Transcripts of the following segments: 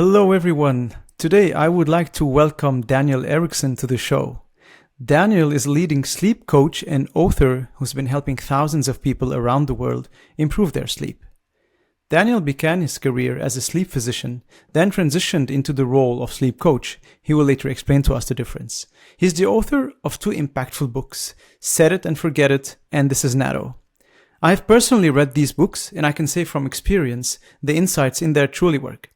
Hello, everyone. Today, I would like to welcome Daniel Erichsen to the show. Daniel is a leading sleep coach and author who's been helping thousands of people around the world improve their sleep. Daniel began his career as a sleep physician, then transitioned into the role of sleep coach. He will later explain to us the difference. He's the author of two impactful books, Set It and Forget It, and This is Natto. I have personally read these books, and I can say from experience, the insights in there truly work.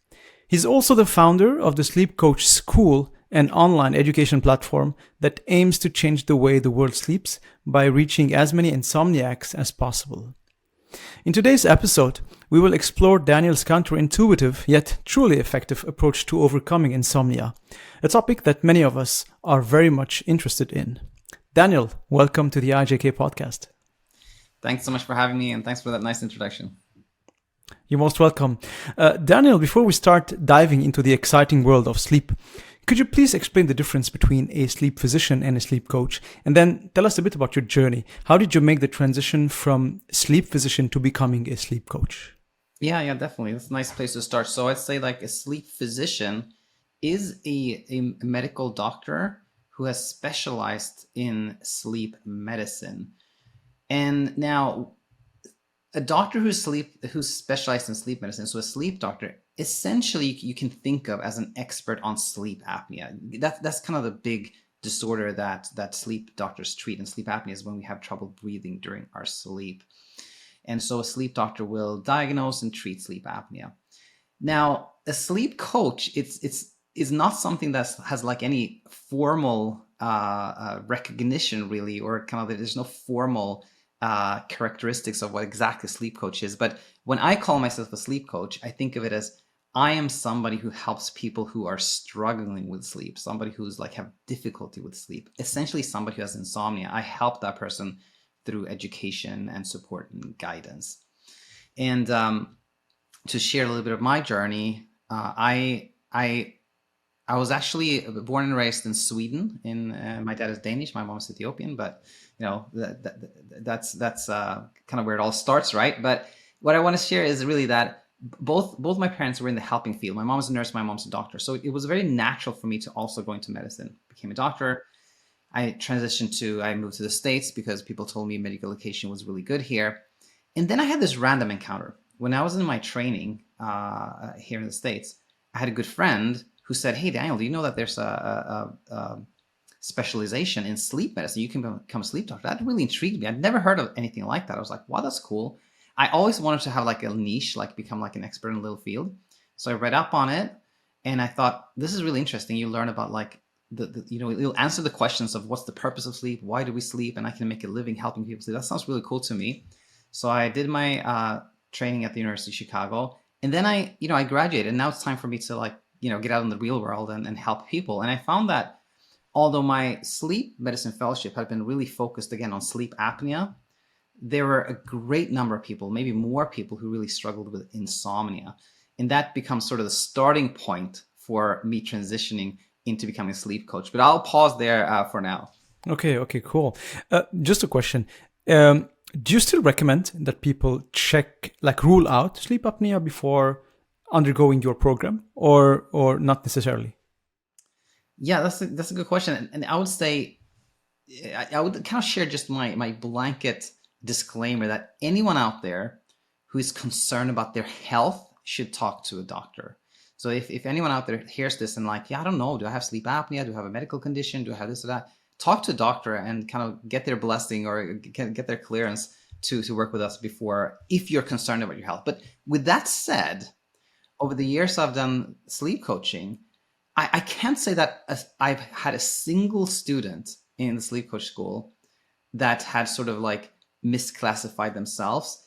He's also the founder of the Sleep Coach School, an online education platform that aims to change the way the world sleeps by reaching as many insomniacs as possible. In today's episode, we will explore Daniel's counterintuitive yet truly effective approach to overcoming insomnia, a topic that many of us are very much interested in. Daniel, welcome to the IJK Podcast. Thanks so much for having me, and thanks for that nice introduction. You're most welcome. Daniel, before we start diving into the exciting world of sleep, could you please explain the difference between a sleep physician and a sleep coach? And then tell us a bit about your journey. How did you make the transition from sleep physician to becoming a sleep coach? Yeah, definitely. That's a nice place to start. So I'd say like a sleep physician is a medical doctor who has specialized in sleep medicine. And now a doctor who's specialized in sleep medicine, so a sleep doctor, essentially you can think of as an expert on sleep apnea. That's kind of the big disorder that sleep doctors treat. And sleep apnea is when we have trouble breathing during our sleep. And so a sleep doctor will diagnose and treat sleep apnea. Now, a sleep coach, is not something that has like any formal recognition really, or kind of there's no formal characteristics of what exactly a sleep coach is. But when I call myself a sleep coach, I think of it as I am somebody who helps people who are struggling with sleep, somebody who's like have difficulty with sleep, essentially somebody who has insomnia. I help that person through education and support and guidance. And to share a little bit of my journey, I was actually born and raised in Sweden. My dad is Danish, my mom is Ethiopian, but you know that's kind of where it all starts, right? But what I want to share is really that both my parents were in the helping field. My mom's a nurse, my mom's a doctor, so it was very natural for me to also go into medicine. Became a doctor. I moved to the States because people told me medical education was really good here. And then I had this random encounter when I was in my training here in the States. I had a good friend who said, "Hey, Daniel, do you know that there's a specialization in sleep medicine? You can become a sleep doctor." That really intrigued me. I'd never heard of anything like that. I was like, wow, that's cool. I always wanted to have like a niche, like become like an expert in a little field. So I read up on it and I thought, this is really interesting. You learn about like, you'll answer the questions of what's the purpose of sleep? Why do we sleep? And I can make a living helping people sleep. That sounds really cool to me. So I did my training at the University of Chicago. And then I graduated, and now it's time for me to like, get out in the real world and help people. And I found that although my sleep medicine fellowship had been really focused again on sleep apnea, there were a great number of people, maybe more people, who really struggled with insomnia. And that becomes sort of the starting point for me transitioning into becoming a sleep coach. But I'll pause there for now. Okay, cool. Just a question. Do you still recommend that people rule out sleep apnea before undergoing your program, or not necessarily? Yeah, that's a good question. And I would say, I would kind of share just my blanket disclaimer that anyone out there who is concerned about their health should talk to a doctor. So if anyone out there hears this and like, yeah, I don't know, do I have sleep apnea? Do I have a medical condition? Do I have this or that? Talk to a doctor and kind of get their blessing or get their clearance to work with us before, if you're concerned about your health. But with that said, over the years I've done sleep coaching, I can't say that I've had a single student in the sleep coach school that had sort of like misclassified themselves.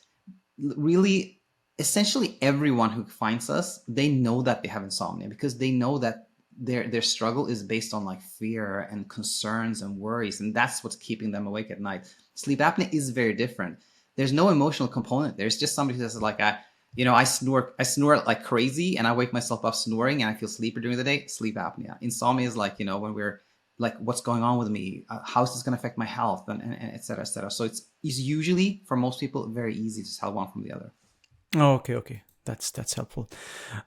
Really, essentially everyone who finds us, they know that they have insomnia because they know that their struggle is based on like fear and concerns and worries, and that's what's keeping them awake at night. Sleep apnea is very different. There's no emotional component. There's just somebody who says like, I snore like crazy and I wake myself up snoring and I feel sleepy during the day. Sleep apnea. Insomnia is like, when we're like, what's going on with me? How is this going to affect my health? And et cetera, et cetera. So it's usually, for most people, very easy to tell one from the other. Oh, okay. That's helpful.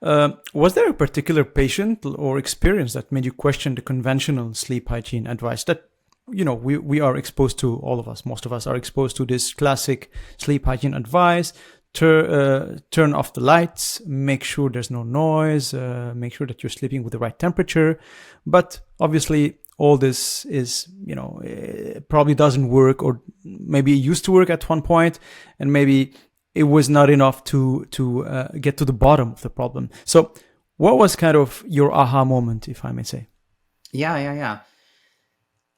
Was there a particular patient or experience that made you question the conventional sleep hygiene advice that, we are exposed to, all of us, most of us are exposed to this classic sleep hygiene advice? Turn off the lights, make sure there's no noise, make sure that you're sleeping with the right temperature. But obviously, all this is, it probably doesn't work, or maybe it used to work at one point, and maybe it was not enough to get to the bottom of the problem. So what was kind of your aha moment, if I may say? Yeah.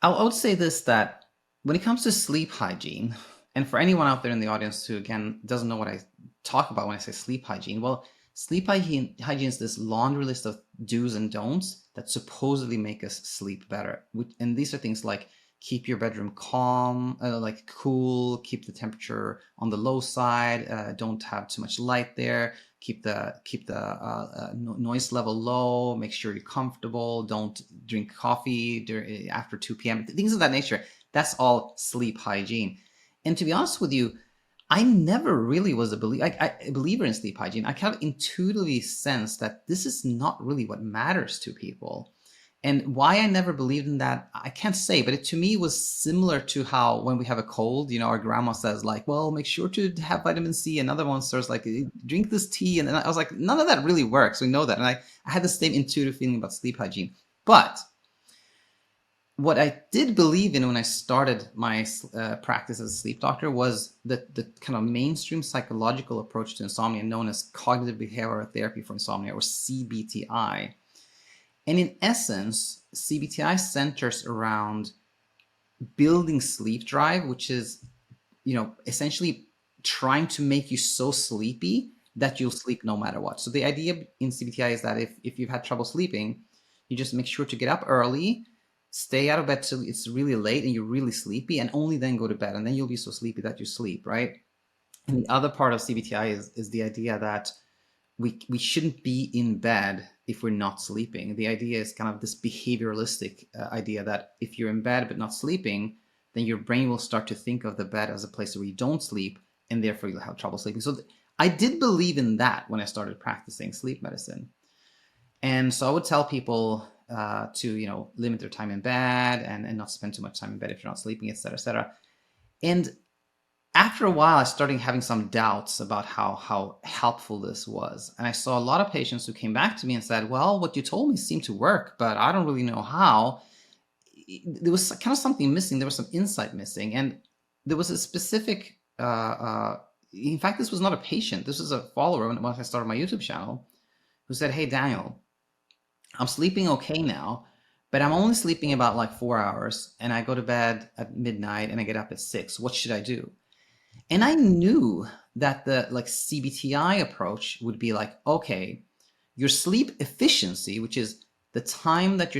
I would say this, that when it comes to sleep hygiene, and for anyone out there in the audience who, again, doesn't know what I talk about when I say sleep hygiene, well, sleep hygiene is this laundry list of do's and don'ts that supposedly make us sleep better. And these are things like keep your bedroom calm, like cool, keep the temperature on the low side, don't have too much light there, keep the noise level low, make sure you're comfortable, don't drink coffee after 2 p.m., things of that nature. That's all sleep hygiene. And to be honest with you, I never really was a believer in sleep hygiene. I kind of intuitively sensed that this is not really what matters to people. And why I never believed in that, I can't say, but it to me was similar to how when we have a cold, our grandma says like, well, make sure to have vitamin C. Another one says like, drink this tea. And then I was like, none of that really works. We know that. And I had the same intuitive feeling about sleep hygiene. But what I did believe in when I started my practice as a sleep doctor was the kind of mainstream psychological approach to insomnia known as cognitive behavioral therapy for insomnia, or CBTi. And in essence, CBTi centers around building sleep drive, which is, essentially trying to make you so sleepy that you'll sleep no matter what. So the idea in CBTi is that if you've had trouble sleeping, you just make sure to get up early, stay out of bed till it's really late and you're really sleepy, and only then go to bed. And then you'll be so sleepy that you sleep, right? And the other part of CBTi is the idea that we shouldn't be in bed if we're not sleeping. The idea is kind of this behavioralistic idea that if you're in bed but not sleeping, then your brain will start to think of the bed as a place where you don't sleep, and therefore you'll have trouble sleeping. So I did believe in that when I started practicing sleep medicine. And so I would tell people to, limit their time in bed and not spend too much time in bed if you're not sleeping, et cetera, et cetera. And after a while, I started having some doubts about how helpful this was. And I saw a lot of patients who came back to me and said, well, what you told me seemed to work, but I don't really know how. There was kind of something missing. There was some insight missing. And there was a specific, in fact, this was not a patient. This was a follower when I started my YouTube channel who said, hey, Daniel, I'm sleeping okay now, but I'm only sleeping about like 4 hours, and I go to bed at midnight and I get up at 6. What should I do? And I knew that the CBTi approach would be like, okay, your sleep efficiency, which is the time that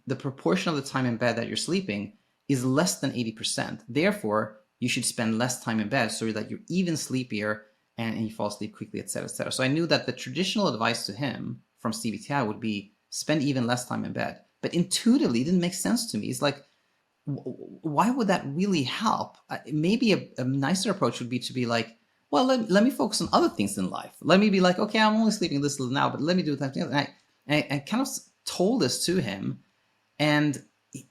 the proportion of the time in bed that you're sleeping, is less than 80%. Therefore, you should spend less time in bed so that you're even sleepier and you fall asleep quickly, et cetera, et cetera. So I knew that the traditional advice to him from CBTi would be spend even less time in bed. But intuitively, it didn't make sense to me. It's like, why would that really help? Maybe a nicer approach would be to be like, well, let me focus on other things in life. Let me be like, okay, I'm only sleeping this little now, but let me do that. And I kind of told this to him. And,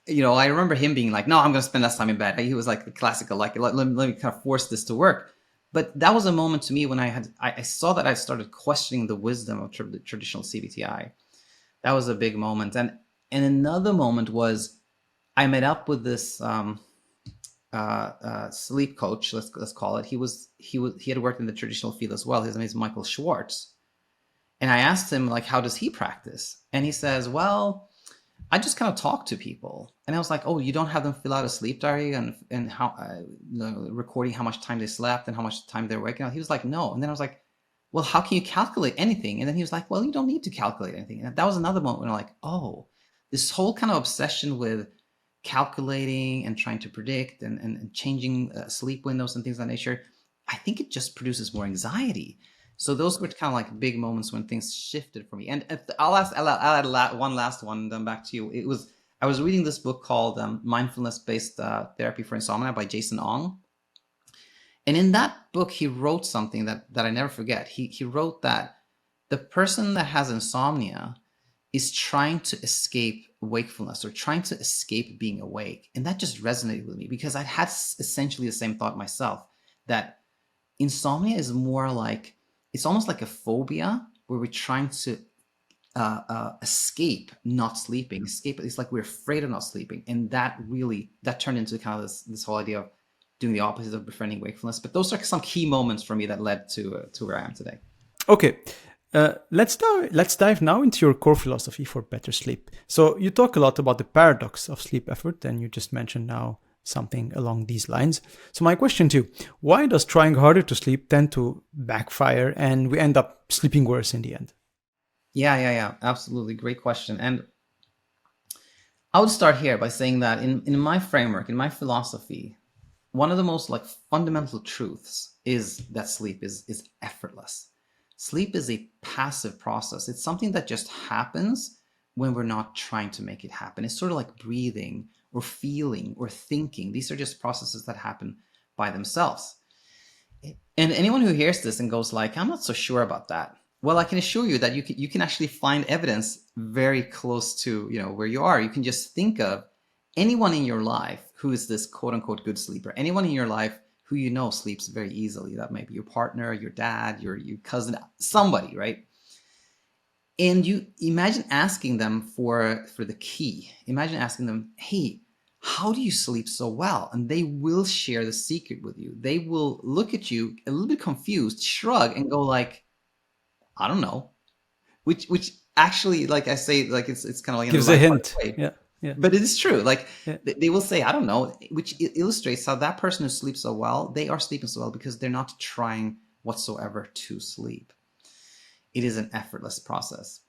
I remember him being like, no, I'm going to spend less time in bed. He was like the classical, like, let me kind of force this to work. But that was a moment to me when I saw that I started questioning the wisdom of traditional CBTi. That was a big moment. And another moment was I met up with this sleep coach, let's call it. He had worked in the traditional field as well. His name is Michael Schwartz. And I asked him, like, how does he practice? And he says, well, I just kind of talk to people. And I was like, oh, you don't have them fill out a sleep diary and how recording how much time they slept and how much time they're waking up? He was like, no. And then I was like, well, how can you calculate anything? And then he was like, well, you don't need to calculate anything. And that was another moment when I'm like, oh, this whole kind of obsession with calculating and trying to predict and changing sleep windows and things of that nature, I think it just produces more anxiety. So those were kind of like big moments when things shifted for me. And I'll add one last one, then back to you. I was reading this book called Mindfulness-Based Therapy for Insomnia by Jason Ong. And in that book, he wrote something that I never forget. He wrote that the person that has insomnia is trying to escape wakefulness or trying to escape being awake. And that just resonated with me because I had essentially the same thought myself, that insomnia is more like, it's almost like a phobia where we're trying to escape not sleeping. Escape, it's like we're afraid of not sleeping. And that turned into kind of this whole idea of doing the opposite of befriending wakefulness. But those are some key moments for me that led to where I am today. Okay. Let's dive now into your core philosophy for better sleep. So you talk a lot about the paradox of sleep effort, and you just mentioned now something along these lines. So my question to you, why does trying harder to sleep tend to backfire and we end up sleeping worse in the end? Yeah, absolutely. Great question. And I would start here by saying that in my framework, in my philosophy, one of the most like fundamental truths is that sleep is effortless. Sleep is a passive process. It's something that just happens when we're not trying to make it happen. It's sort of like breathing or feeling or thinking. These are just processes that happen by themselves. And anyone who hears this and goes like, I'm not so sure about that. Well, I can assure you that you can actually find evidence very close to, where you are. You can just think of anyone in your life who is this quote unquote good sleeper, anyone in your life who sleeps very easily. That might be your partner, your dad, your cousin, somebody, right? And you imagine asking them for the key. Imagine asking them, hey, how do you sleep so well? And they will share the secret with you. They will look at you a little bit confused, shrug, and go like, I don't know. Which actually, like I say, like it's kind of like gives a hint. Yeah. But it is true. Like they will say, I don't know, which illustrates how that person who sleeps so well, they are sleeping so well because they're not trying whatsoever to sleep. It is an effortless process.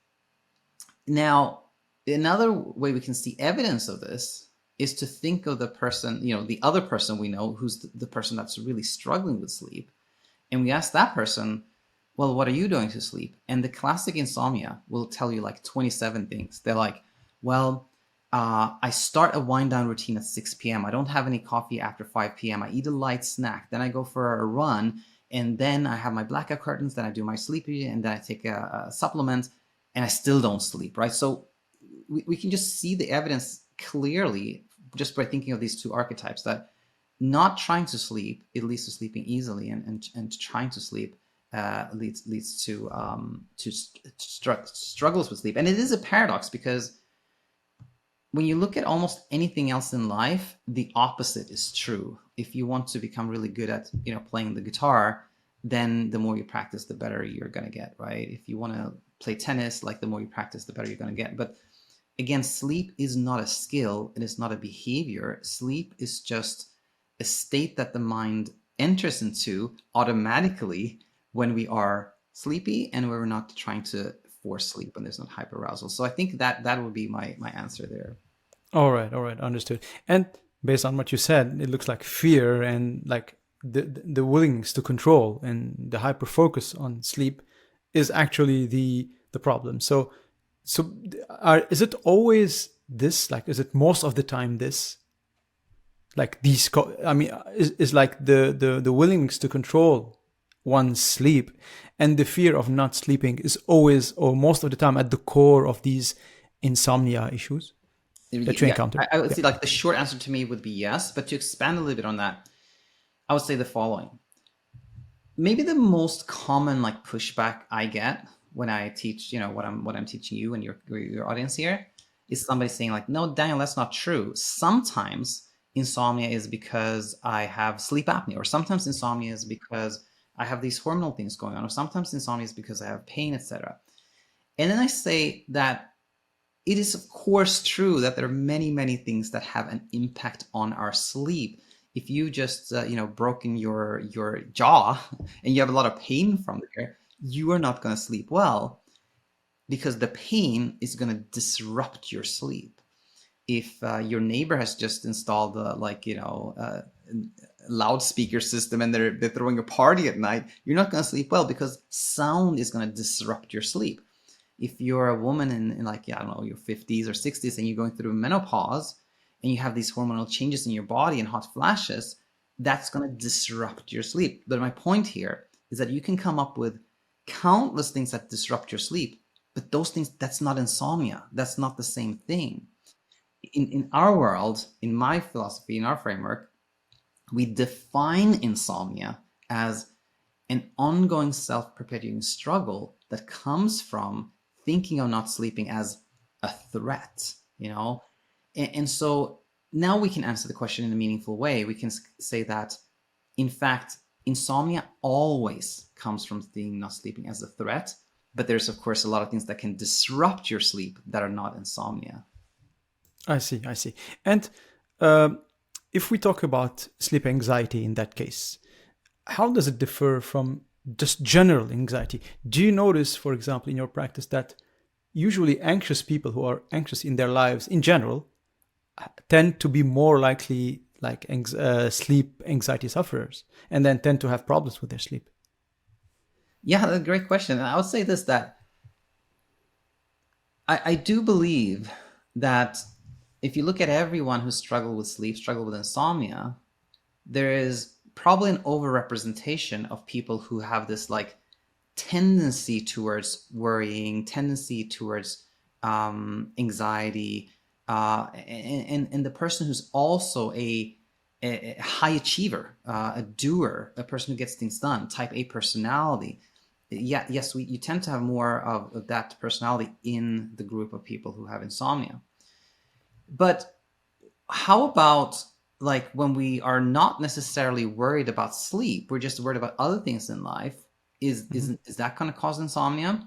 Now, another way we can see evidence of this is to think of the person, the other person we know who's the person that's really struggling with sleep. And we ask that person, well, what are you doing to sleep? And the classic insomnia will tell you like 27 things. They're like, well, I start a wind down routine at 6 p.m. I don't have any coffee after 5 p.m. I eat a light snack. Then I go for a run. And then I have my blackout curtains. Then I do my sleepy. And then I take a supplement. And I still don't sleep, right? So we can just see the evidence clearly just by thinking of these two archetypes, that not trying to sleep, it leads to sleeping easily. And trying to sleep leads to struggles with sleep. And it is a paradox because when you look at almost anything else in life, the opposite is true. If you want to become really good at, playing the guitar, then the more you practice, the better you're going to get, right? If you want to play tennis, like the more you practice, the better you're going to get. But again, sleep is not a skill and it's not a behavior. Sleep is just a state that the mind enters into automatically when we are sleepy and when we're not trying to force sleep, when there's not hyperarousal. So I think that would be my answer there. All right, understood. And based on what you said, it looks like fear and like the willingness to control and the hyper focus on sleep is actually the problem. So is it always this? Like, is it most of the time this? Like these, is like the willingness to control one's sleep and the fear of not sleeping is always or most of the time at the core of these insomnia issues that you encounter? I would say like the short answer to me would be yes, but to expand a little bit on that, I would say the following. Maybe the most common like pushback I get when I teach, what I'm teaching you and your audience here is somebody saying like, no, Daniel, that's not true. Sometimes insomnia is because I have sleep apnea, or sometimes insomnia is because I have these hormonal things going on, or sometimes insomnia is because I have pain, etc. And then I say that it is of course true that there are many, many things that have an impact on our sleep. If you just, broken your jaw and you have a lot of pain from there, you are not going to sleep well because the pain is going to disrupt your sleep. If your neighbor has just installed a loudspeaker system and they're throwing a party at night, you're not going to sleep well because sound is going to disrupt your sleep. If you're a woman in your 50s or 60s and you're going through menopause and you have these hormonal changes in your body and hot flashes, that's going to disrupt your sleep. But my point here is that you can come up with countless things that disrupt your sleep, but those things, that's not insomnia. That's not the same thing. In our world, in my philosophy, in our framework, we define insomnia as an ongoing self-perpetuating struggle that comes from thinking of not sleeping as a threat, And so now we can answer the question in a meaningful way. We can say that, in fact, insomnia always comes from not sleeping as a threat, but there's, of course, a lot of things that can disrupt your sleep that are not insomnia. I see. And if we talk about sleep anxiety in that case, how does it differ from just general anxiety? Do you notice, for example, in your practice that usually anxious people who are anxious in their lives in general tend to be more likely like sleep anxiety sufferers and then tend to have problems with their sleep? Yeah, that's a great question. And I would say this, that I do believe that if you look at everyone who struggle with sleep, struggle with insomnia, there is probably an overrepresentation of people who have this like tendency towards worrying, tendency towards anxiety, and the person who's also a high achiever, a doer, a person who gets things done, type A personality. Yes, you tend to have more of that personality in the group of people who have insomnia. But how about like when we are not necessarily worried about sleep, we're just worried about other things in life? Is that going to cause insomnia?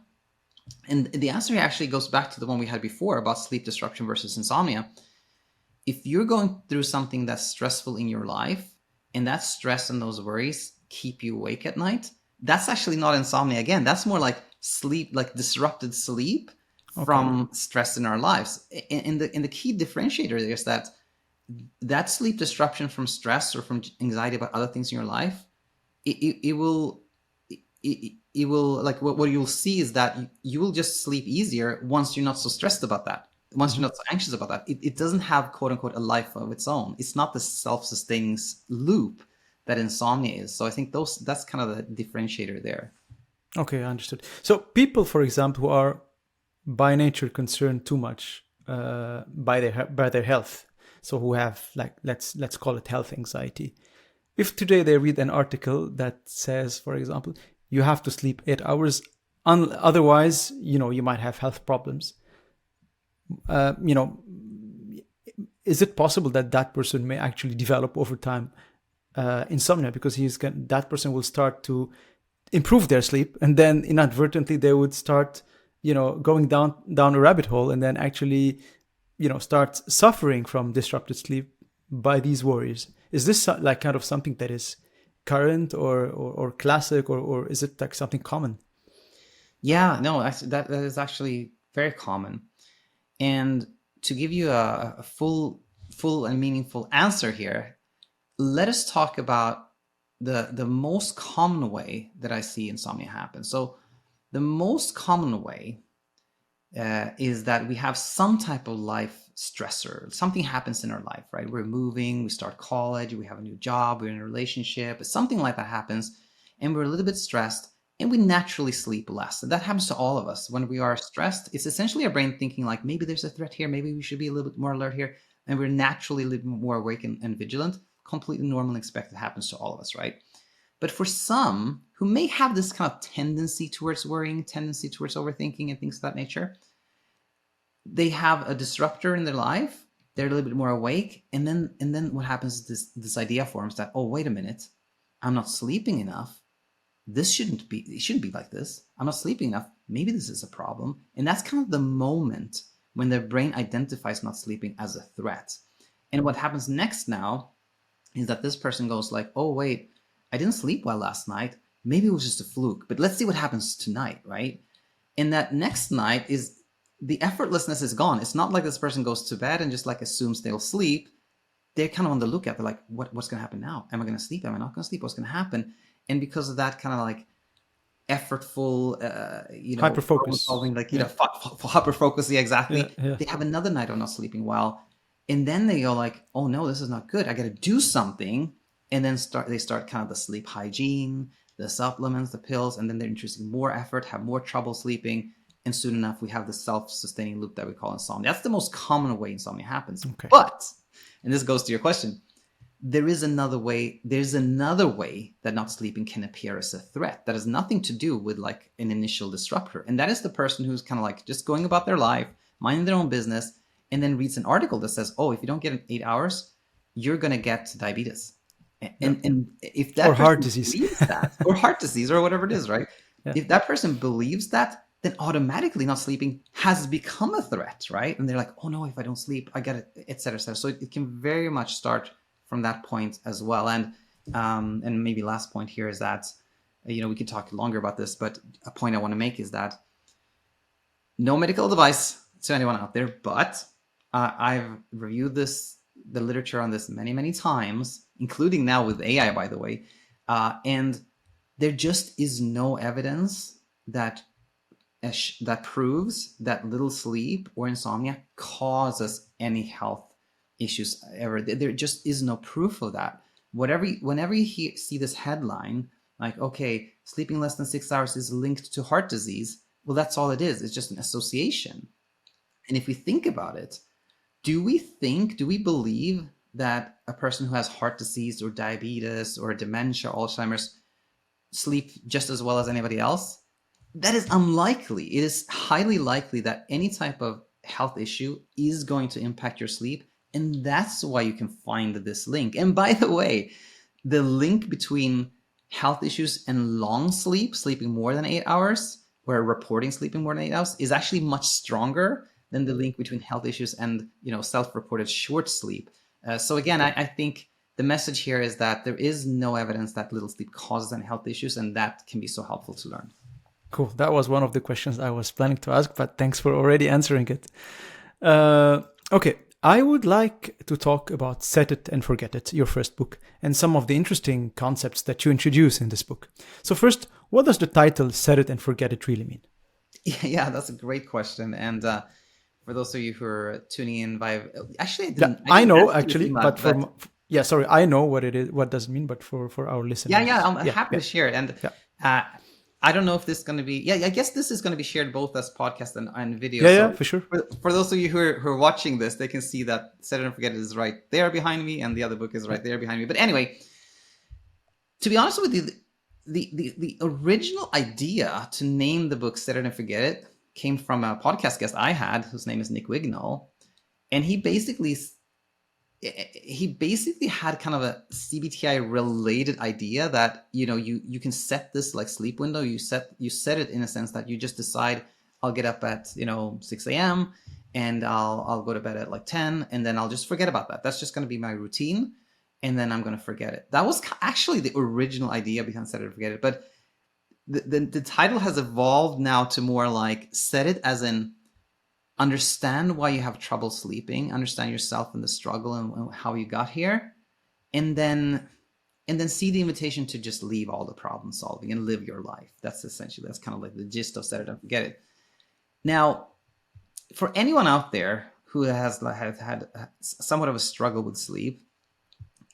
And the answer here actually goes back to the one we had before about sleep disruption versus insomnia. If you're going through something that's stressful in your life, and that stress and those worries keep you awake at night, that's actually not insomnia again. That's more like sleep, like disrupted sleep from stress in our lives. And the key differentiator there is that sleep disruption from stress or from anxiety about other things in your life, it will like what you'll see is that you will just sleep easier once you're not so stressed about that, once you're not so anxious about that. It doesn't have, quote unquote, a life of its own. It's not the self-sustaining loop that insomnia is. So I think that's kind of the differentiator there. Okay, I understood. So people, for example, who are by nature concerned too much by their health, so who have like let's call it health anxiety. If today they read an article that says, for example, you have to sleep 8 hours, otherwise, you might have health problems. Is it possible that person may actually develop over time insomnia because that person will start to improve their sleep, and then inadvertently they would start, going down a rabbit hole, and then actually, start suffering from disrupted sleep by these worries? Is this like kind of something that is current or classic, or is it like something common? Yeah, no, that is actually very common. And to give you a full and meaningful answer here, let us talk about the most common way that I see insomnia happen. So the most common way is that we have some type of life stressor. Something happens in our life, right? We're moving, we start college, we have a new job, we're in a relationship, something like that happens, and we're a little bit stressed, and we naturally sleep less. And that happens to all of us. When we are stressed, it's essentially our brain thinking like, maybe there's a threat here, maybe we should be a little bit more alert here, and we're naturally a little bit more awake and vigilant. Completely normal and expected, happens to all of us, right? But for some who may have this kind of tendency towards worrying, tendency towards overthinking and things of that nature, they have a disruptor in their life, they're a little bit more awake, and then what happens is this idea forms that, oh, wait a minute, I'm not sleeping enough. It shouldn't be like this. I'm not sleeping enough. Maybe this is a problem. And that's kind of the moment when their brain identifies not sleeping as a threat. And what happens next now is that this person goes like, oh, wait, I didn't sleep well last night. Maybe it was just a fluke, but let's see what happens tonight, right? And that next night is, the effortlessness is gone. It's not like this person goes to bed and just like assumes they'll sleep. They're kind of on the lookout. They're like, what's going to happen now? Am I going to sleep? Am I not going to sleep? What's going to happen? And because of that kind of like effortful, hyper-focus, solving, like, hyper-focus, yeah, exactly. Yeah. They have another night of not sleeping well. And then they go like, oh no, this is not good. I got to do something. And then they start kind of the sleep hygiene. the supplements, the pills, and then they're introducing more effort, have more trouble sleeping. And soon enough, we have the self-sustaining loop that we call insomnia. That's the most common way insomnia happens. Okay. But, and this goes to your question, there is another way. There's another way that not sleeping can appear as a threat that has nothing to do with like an initial disruptor. And that is the person who's kind of like just going about their life, minding their own business, and then reads an article that says, oh, if you don't get 8 hours, you're going to get diabetes. And if that or heart disease, believes that, or heart disease, or whatever it is, right? Yeah. If that person believes that, then automatically not sleeping has become a threat, right? And they're like, oh no, if I don't sleep, I get it, et cetera, et cetera. So it can very much start from that point as well. And maybe last point here is that, we could talk longer about this, but a point I want to make is that no medical advice to anyone out there, but I've reviewed the literature on this many, many times, including now with AI, by the way. And there just is no evidence that proves that little sleep or insomnia causes any health issues ever. There just is no proof of that. Whenever you see this headline, like, okay, sleeping less than 6 hours is linked to heart disease, well, that's all it is. It's just an association. And if we think about it, do we believe that a person who has heart disease or diabetes or dementia, Alzheimer's, sleep just as well as anybody else? That is unlikely. It is highly likely that any type of health issue is going to impact your sleep. And that's why you can find this link. And by the way, the link between health issues and long sleep, sleeping more than 8 hours, or reporting sleeping more than 8 hours, is actually much stronger than the link between health issues and self-reported short sleep. So again, I think the message here is that there is no evidence that little sleep causes any health issues, and that can be so helpful to learn. Cool. That was one of the questions I was planning to ask, but thanks for already answering it. Okay. I would like to talk about Set It and Forget It, your first book, and some of the interesting concepts that you introduce in this book. So first, what does the title Set It and Forget It really mean? Yeah, that's a great question. And for those of you who are tuning in actually, I know what it is. What does it mean? But for our listeners, I'm happy to share it. And I don't know if this is going to be. I guess this is going to be shared both as podcast and video. Yeah, for sure. For those of you who are watching this, they can see that Set It and Forget It is right there behind me, and the other book is right there behind me. But anyway, to be honest with you, the original idea to name the book Set It and Forget It came from a podcast guest I had, whose name is Nick Wignall, and he basically had kind of a CBTi related idea that you can set this like sleep window. You set it in a sense that you just decide, I'll get up at 6 a.m. and I'll go to bed at like 10, and then I'll just forget about that. That's just going to be my routine, and then I'm going to forget it. That was actually the original idea behind Set It and Forget It, but the title has evolved now to more like set it as in understand why you have trouble sleeping, understand yourself and the struggle and how you got here, and then see the invitation to just leave all the problem solving and live your life. That's kind of like the gist of Set It and Forget It. Now, for anyone out there who has had somewhat of a struggle with sleep,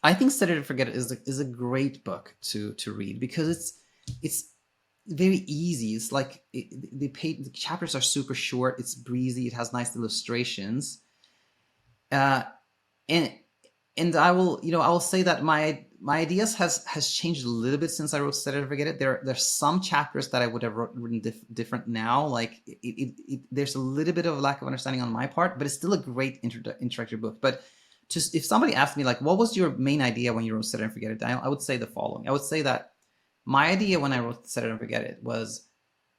I think Set It and Forget It is a great book to read, because it's very easy. It's like the chapters are super short. It's breezy. It has nice illustrations. And I will say that my ideas has changed a little bit since I wrote Set It and Forget It. There's some chapters that I would have written different now. Like there's a little bit of a lack of understanding on my part, but it's still a great introductory book. But just if somebody asked me like, what was your main idea when you wrote Set It and Forget It, Daniel, I would say the following. I would say that my idea when I wrote Set It and Forget It was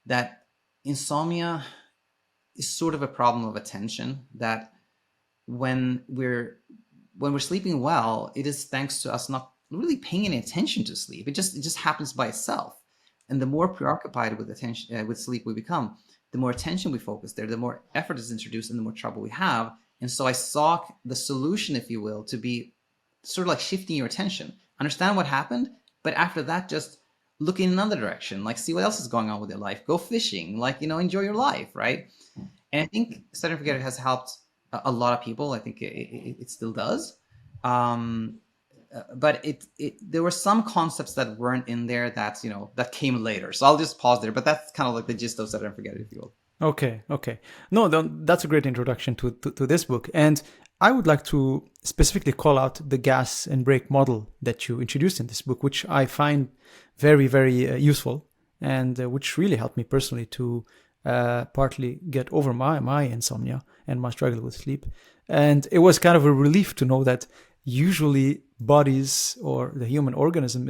that insomnia is sort of a problem of attention, that when we're sleeping well, it is thanks to us not really paying any attention to sleep. It just happens by itself. And the more preoccupied with sleep we become, the more attention we focus there, the more effort is introduced, and the more trouble we have. And so I saw the solution, if you will, to be sort of like shifting your attention. Understand what happened, but after that, just look in another direction, like see what else is going on with your life. Go fishing, like, enjoy your life, right? And I think Set It and Forget It has helped a lot of people. I think it still does. but there were some concepts that weren't in there that, that came later. So I'll just pause there. But that's kind of like the gist of Set and Forget It, if you will. Okay. No, that's a great introduction to this book. And I would like to specifically call out the gas and brake model that you introduced in this book, which I find very, very useful, and which really helped me personally to partly get over my insomnia and my struggle with sleep. And it was kind of a relief to know that usually bodies or the human organism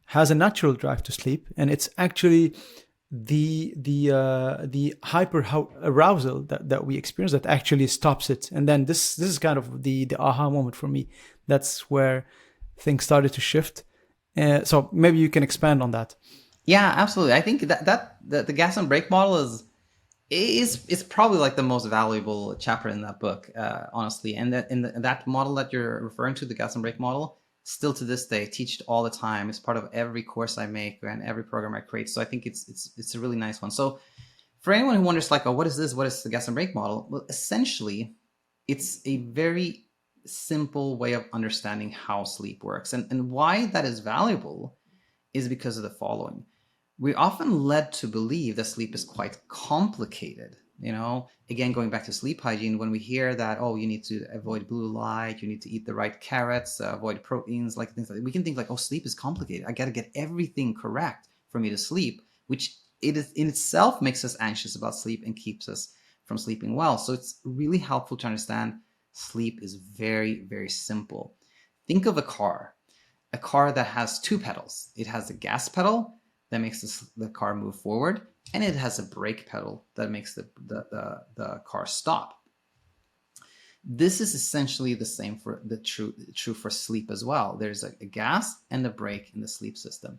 has a natural drive to sleep, and it's actually the hyper arousal that we experience that actually stops it. And then this is kind of the aha moment for me. That's where things started to shift. So maybe you can expand on that. Yeah, absolutely. I think that the gas and brake model is probably like the most valuable chapter in that book, honestly. And that model that you're referring to, the gas and brake model, still to this day, teach it all the time. It's part of every course I make and every program I create. So I think it's a really nice one. So for anyone who wonders, like, oh, what is this? What is the gas and brake model? Well, essentially, it's a very simple way of understanding how sleep works. And why that is valuable is because of the following. We're often led to believe that sleep is quite complicated. Again, going back to sleep hygiene, when we hear that, oh, you need to avoid blue light, you need to eat the right carrots, avoid proteins, like things like that, we can think like, oh, sleep is complicated. I got to get everything correct for me to sleep, which it is in itself makes us anxious about sleep and keeps us from sleeping well. So it's really helpful to understand sleep is very, very simple. Think of a car that has two pedals. It has a gas pedal that makes the car move forward, and it has a brake pedal that makes the car stop. This is essentially the same for true for sleep as well. There's a gas and a brake in the sleep system.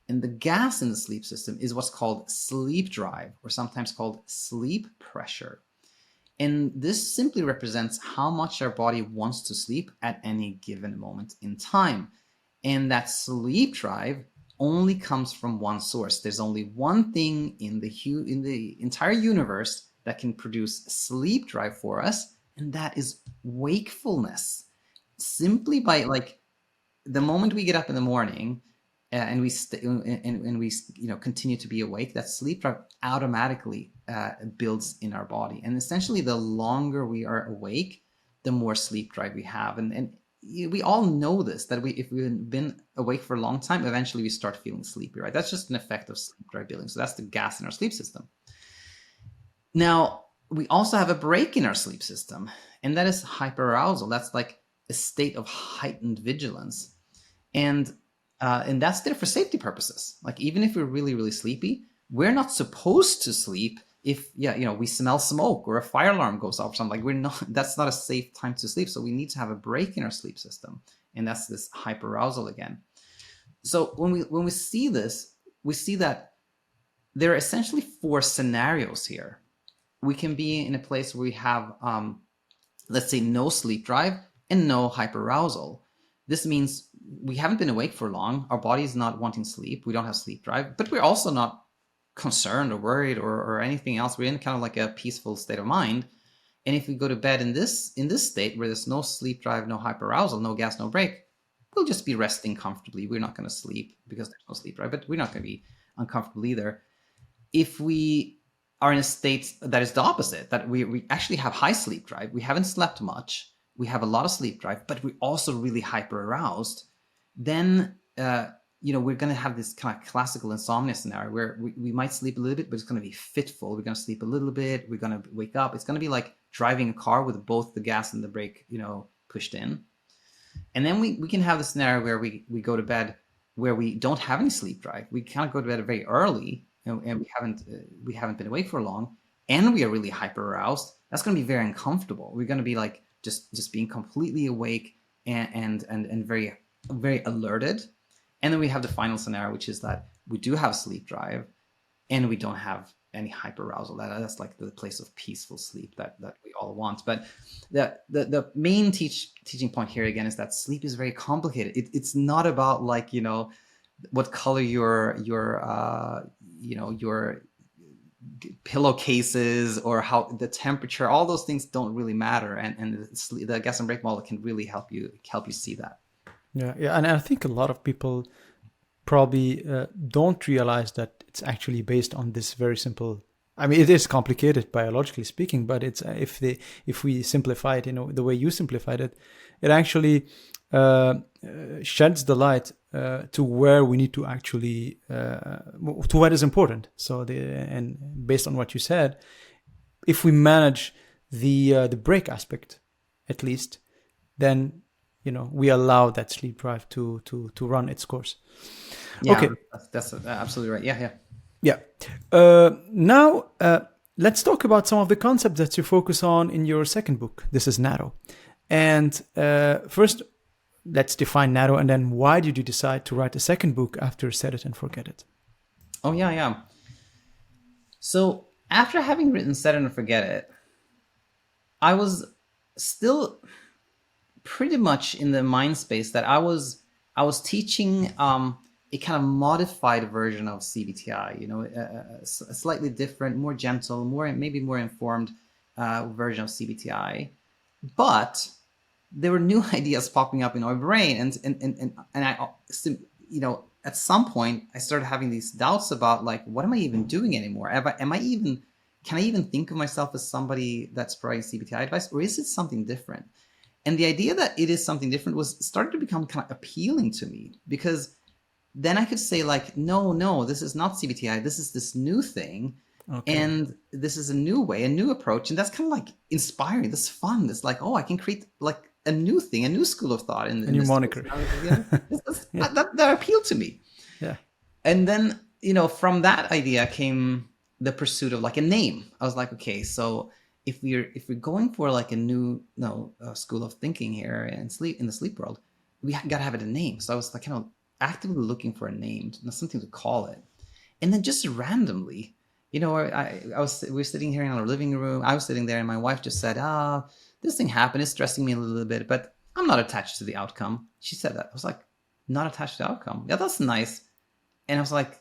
And the gas in the sleep system is what's called sleep drive, or sometimes called sleep pressure. And this simply represents how much our body wants to sleep at any given moment in time. And that sleep drive only comes from one source. There's only one thing in the entire universe that can produce sleep drive for us, and that is wakefulness. Simply by, like, the moment we get up in the morning and we continue to be awake, that sleep drive automatically builds in our body. And essentially, the longer we are awake, the more sleep drive we have. And we all know this, that if we've been awake for a long time, eventually we start feeling sleepy, right? That's just an effect of sleep drive building. So that's the gas in our sleep system. Now, we also have a brake in our sleep system, and that is hyperarousal. That's like a state of heightened vigilance. And that's there for safety purposes. Like, even if we're really, really sleepy, we're not supposed to sleep if we smell smoke or a fire alarm goes off or something. Like, that's not a safe time to sleep. So we need to have a break in our sleep system. And that's this hyperarousal again. So when we see this, we see that there are essentially four scenarios here. We can be in a place where we have, let's say, no sleep drive and no hyperarousal. This means we haven't been awake for long. Our body is not wanting sleep. We don't have sleep drive, but we're also not concerned or worried or anything else. We're in kind of like a peaceful state of mind. And if we go to bed in this state where there's no sleep drive, no hyperarousal, no gas, no brake, we'll just be resting comfortably. We're not going to sleep because there's no sleep drive, but we're not going to be uncomfortable either. If we are in a state that is the opposite, that we actually have high sleep drive, we haven't slept much, we have a lot of sleep drive, but we're also really hyper aroused, then we're going to have this kind of classical insomnia scenario where we might sleep a little bit, but it's going to be fitful. We're going to sleep a little bit. We're going to wake up. It's going to be like driving a car with both the gas and the brake, pushed in. And then we can have the scenario where we go to bed where we don't have any sleep drive. We kind of go to bed very early, and we haven't been awake for long, and we are really hyper aroused. That's going to be very uncomfortable. We're going to be like just being completely awake and very, very alerted. And then we have the final scenario, which is that we do have sleep drive and we don't have any hyperarousal. That's like the place of peaceful sleep that we all want. But the main teaching point here again is that sleep is very complicated. It's not about like, what color your pillowcases or how the temperature, all those things don't really matter. And the gas and brake model can really help you see that. Yeah, and I think a lot of people probably don't realize that it's actually based on this very simple. I mean, it is complicated biologically speaking, but it's if we simplify it, the way you simplified it, it actually sheds the light to where we need to actually to what is important. So and based on what you said, if we manage the break aspect, at least, then we allow that sleep drive to run its course. Yeah, Okay. that's absolutely right. Yeah. Yeah. Now, let's talk about some of the concepts that you focus on in your second book. This is Natto. And first, let's define Natto, and then why did you decide to write a second book after Set It and Forget It? Oh, yeah. So after having written Set It and Forget It, I was still pretty much in the mind space that I was teaching a kind of modified version of CBTi, a slightly different, more gentle, maybe more informed version of CBTi. But there were new ideas popping up in my brain, and I, at some point I started having these doubts about, like, what am I even doing anymore? Can I even think of myself as somebody that's providing CBTi advice, or is it something different? And the idea that it is something different was started to become kind of appealing to me, because then I could say, like, no, this is not CBTi. This is this new thing. Okay. And this is a new way, a new approach. And that's kind of like inspiring. That's fun. It's like, oh, I can create like a new thing, a new school of thought. In new moniker. That appealed to me. Yeah. And then, from that idea came the pursuit of like a name. I was like, okay, so if we're going for like a new school of thinking here and in the sleep world, we got to have it a name. So I was like kind of actively looking for a name, something to call it. And then just randomly, we were sitting here in our living room. I was sitting there, and my wife just said, this thing happened. It's stressing me a little bit, but I'm not attached to the outcome. She said that. I was like, not attached to the outcome. Yeah, that's nice. And I was like,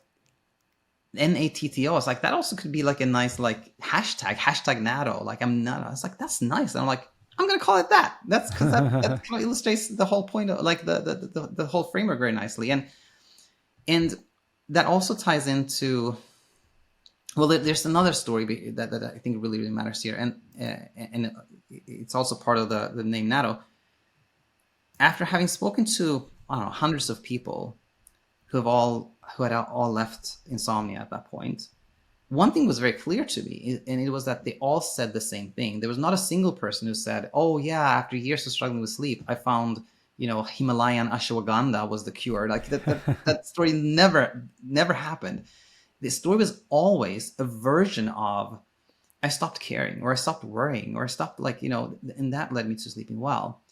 NATTO. I was like, that also could be like a nice like hashtag Natto. Like, I was like, that's nice. And I'm like, I'm gonna call it that. That's because that kind of illustrates the whole point of like the whole framework very nicely. And that also ties into, well, there's another story that I think really, really matters here, and it's also part of the name Natto. After having spoken to, I don't know, hundreds of people who had all left Insomnia at that point, one thing was very clear to me, and it was that they all said the same thing. There was not a single person who said, oh yeah, after years of struggling with sleep, I found, Himalayan ashwagandha was the cure. Like that story never happened. The story was always a version of, I stopped caring, or I stopped worrying, or I stopped and that led me to sleeping well.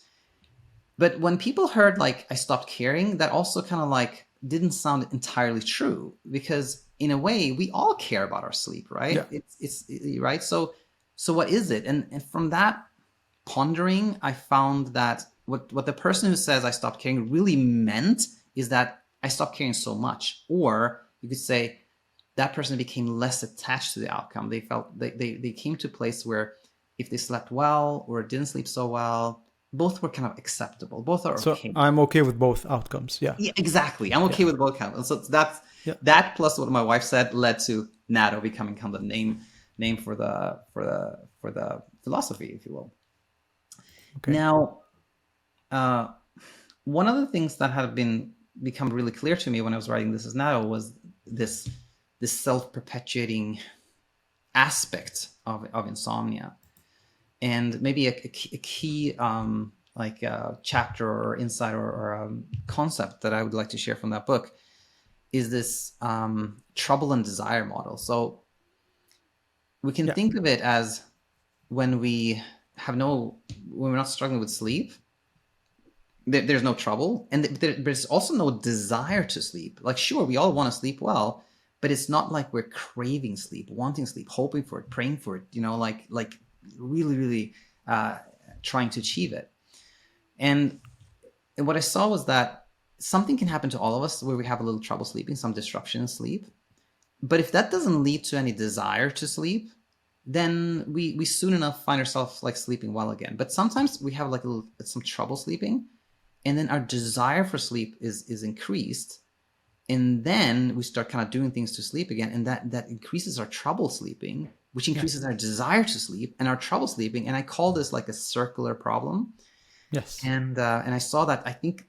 But when people heard like I stopped caring, that also kind of like didn't sound entirely true, because in a way we all care about our sleep, right? Yeah. It's right. So what is it? And from that pondering, I found that what the person who says I stopped caring really meant is that I stopped caring so much, or you could say that person became less attached to the outcome. They felt they came to a place where if they slept well or didn't sleep so well, both were kind of acceptable. Both are okay. So I'm okay with both outcomes. Yeah, exactly. I'm okay with both outcomes. So that plus what my wife said led to Natto becoming kind of the name for the philosophy, if you will. Okay. Now, one of the things that had become really clear to me when I was writing This Is Natto was this self-perpetuating aspect of insomnia. And maybe a key chapter or insight or concept that I would like to share from that book is this trouble and desire model. So we can think of it as when we're not struggling with sleep, there's no trouble, and there's also no desire to sleep. Like, sure, we all want to sleep well, but it's not like we're craving sleep, wanting sleep, hoping for it, praying for it, like really, really trying to achieve it. And what I saw was that something can happen to all of us where we have a little trouble sleeping, some disruption in sleep. But if that doesn't lead to any desire to sleep, then we soon enough find ourselves like sleeping well again. But sometimes we have like some trouble sleeping, and then our desire for sleep is increased, and then we start kind of doing things to sleep again, and that increases our trouble sleeping, which increases our desire to sleep and our trouble sleeping. And I call this like a circular problem. Yes. And I saw that. I think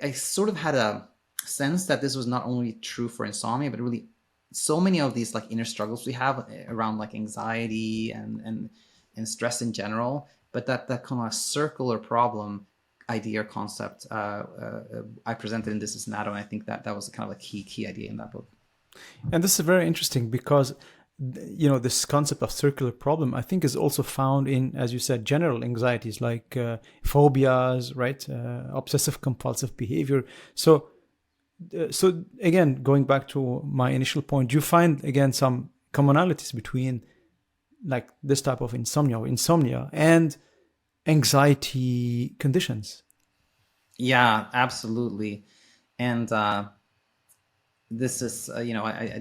I sort of had a sense that this was not only true for insomnia, but really so many of these like inner struggles we have around like anxiety and stress in general, but that kind of circular problem idea or concept I presented in This Is Natto, and I think that was kind of a key idea in that book. And this is very interesting because, you know, this concept of circular problem, I think, is also found in, as you said, general anxieties like phobias, right? Obsessive compulsive behavior. So again, going back to my initial point, you find again some commonalities between like this type of insomnia and anxiety conditions. Yeah, absolutely. And this is, I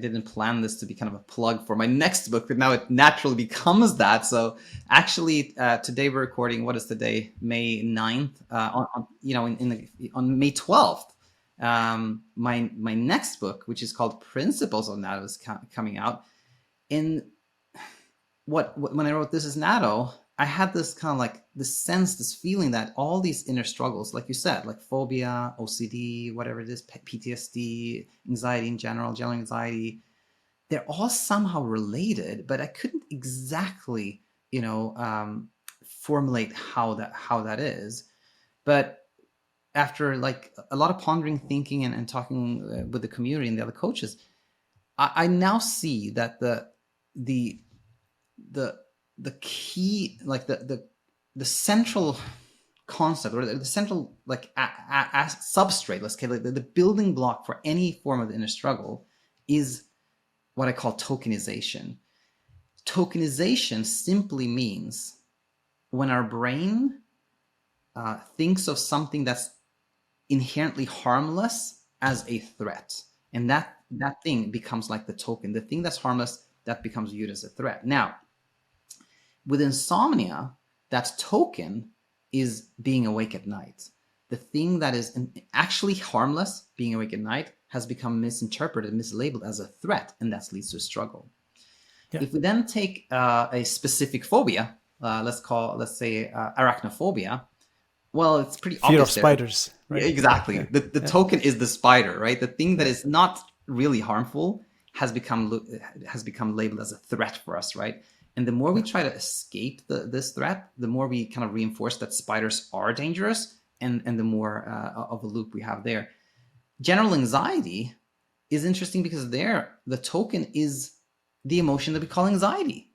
didn't plan this to be kind of a plug for my next book, but now it naturally becomes that. So actually, today we're recording, what is the day? May 9th. On May 12th, my next book, which is called Principles of Natto, is coming out. And when I wrote This Is Natto, I had this kind of like this sense, this feeling that all these inner struggles, like you said, like phobia, OCD, whatever it is, PTSD, anxiety in general anxiety, they're all somehow related, but I couldn't exactly, formulate how that is. But after like a lot of pondering, thinking, and talking with the community and the other coaches, I now see that the key, like the central concept, or the central like substrate, let's say, like the building block for any form of inner struggle, is what I call tokenization. Tokenization simply means when our brain thinks of something that's inherently harmless as a threat, and that thing becomes like the token. The thing that's harmless, that becomes viewed as a threat. Now, with insomnia, that token is being awake at night. The thing that is actually harmless, being awake at night, has become misinterpreted, mislabeled as a threat, and that leads to a struggle. Yeah. If we then take a specific phobia, let's say arachnophobia, well, it's pretty obvious. Fear of spiders. Right? Yeah, exactly. Yeah. The token is the spider, right? The thing that is not really harmful has become labeled as a threat for us, right? And the more we try to escape this threat, the more we kind of reinforce that spiders are dangerous, and the more of a loop we have there. General anxiety is interesting because there, the token is the emotion that we call anxiety.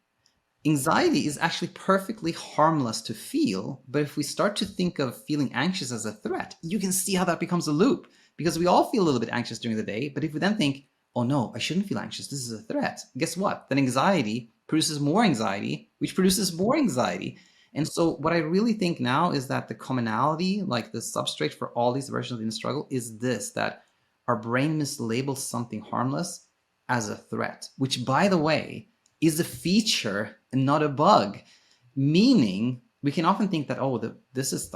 Anxiety is actually perfectly harmless to feel, but if we start to think of feeling anxious as a threat, you can see how that becomes a loop, because we all feel a little bit anxious during the day, but if we then think, oh no, I shouldn't feel anxious, this is a threat, guess what? Then anxiety produces more anxiety, which produces more anxiety. And so what I really think now is that the commonality, like the substrate for all these versions of the inner struggle, is this, that our brain mislabels something harmless as a threat, which, by the way, is a feature and not a bug. Meaning, we can often think that, this is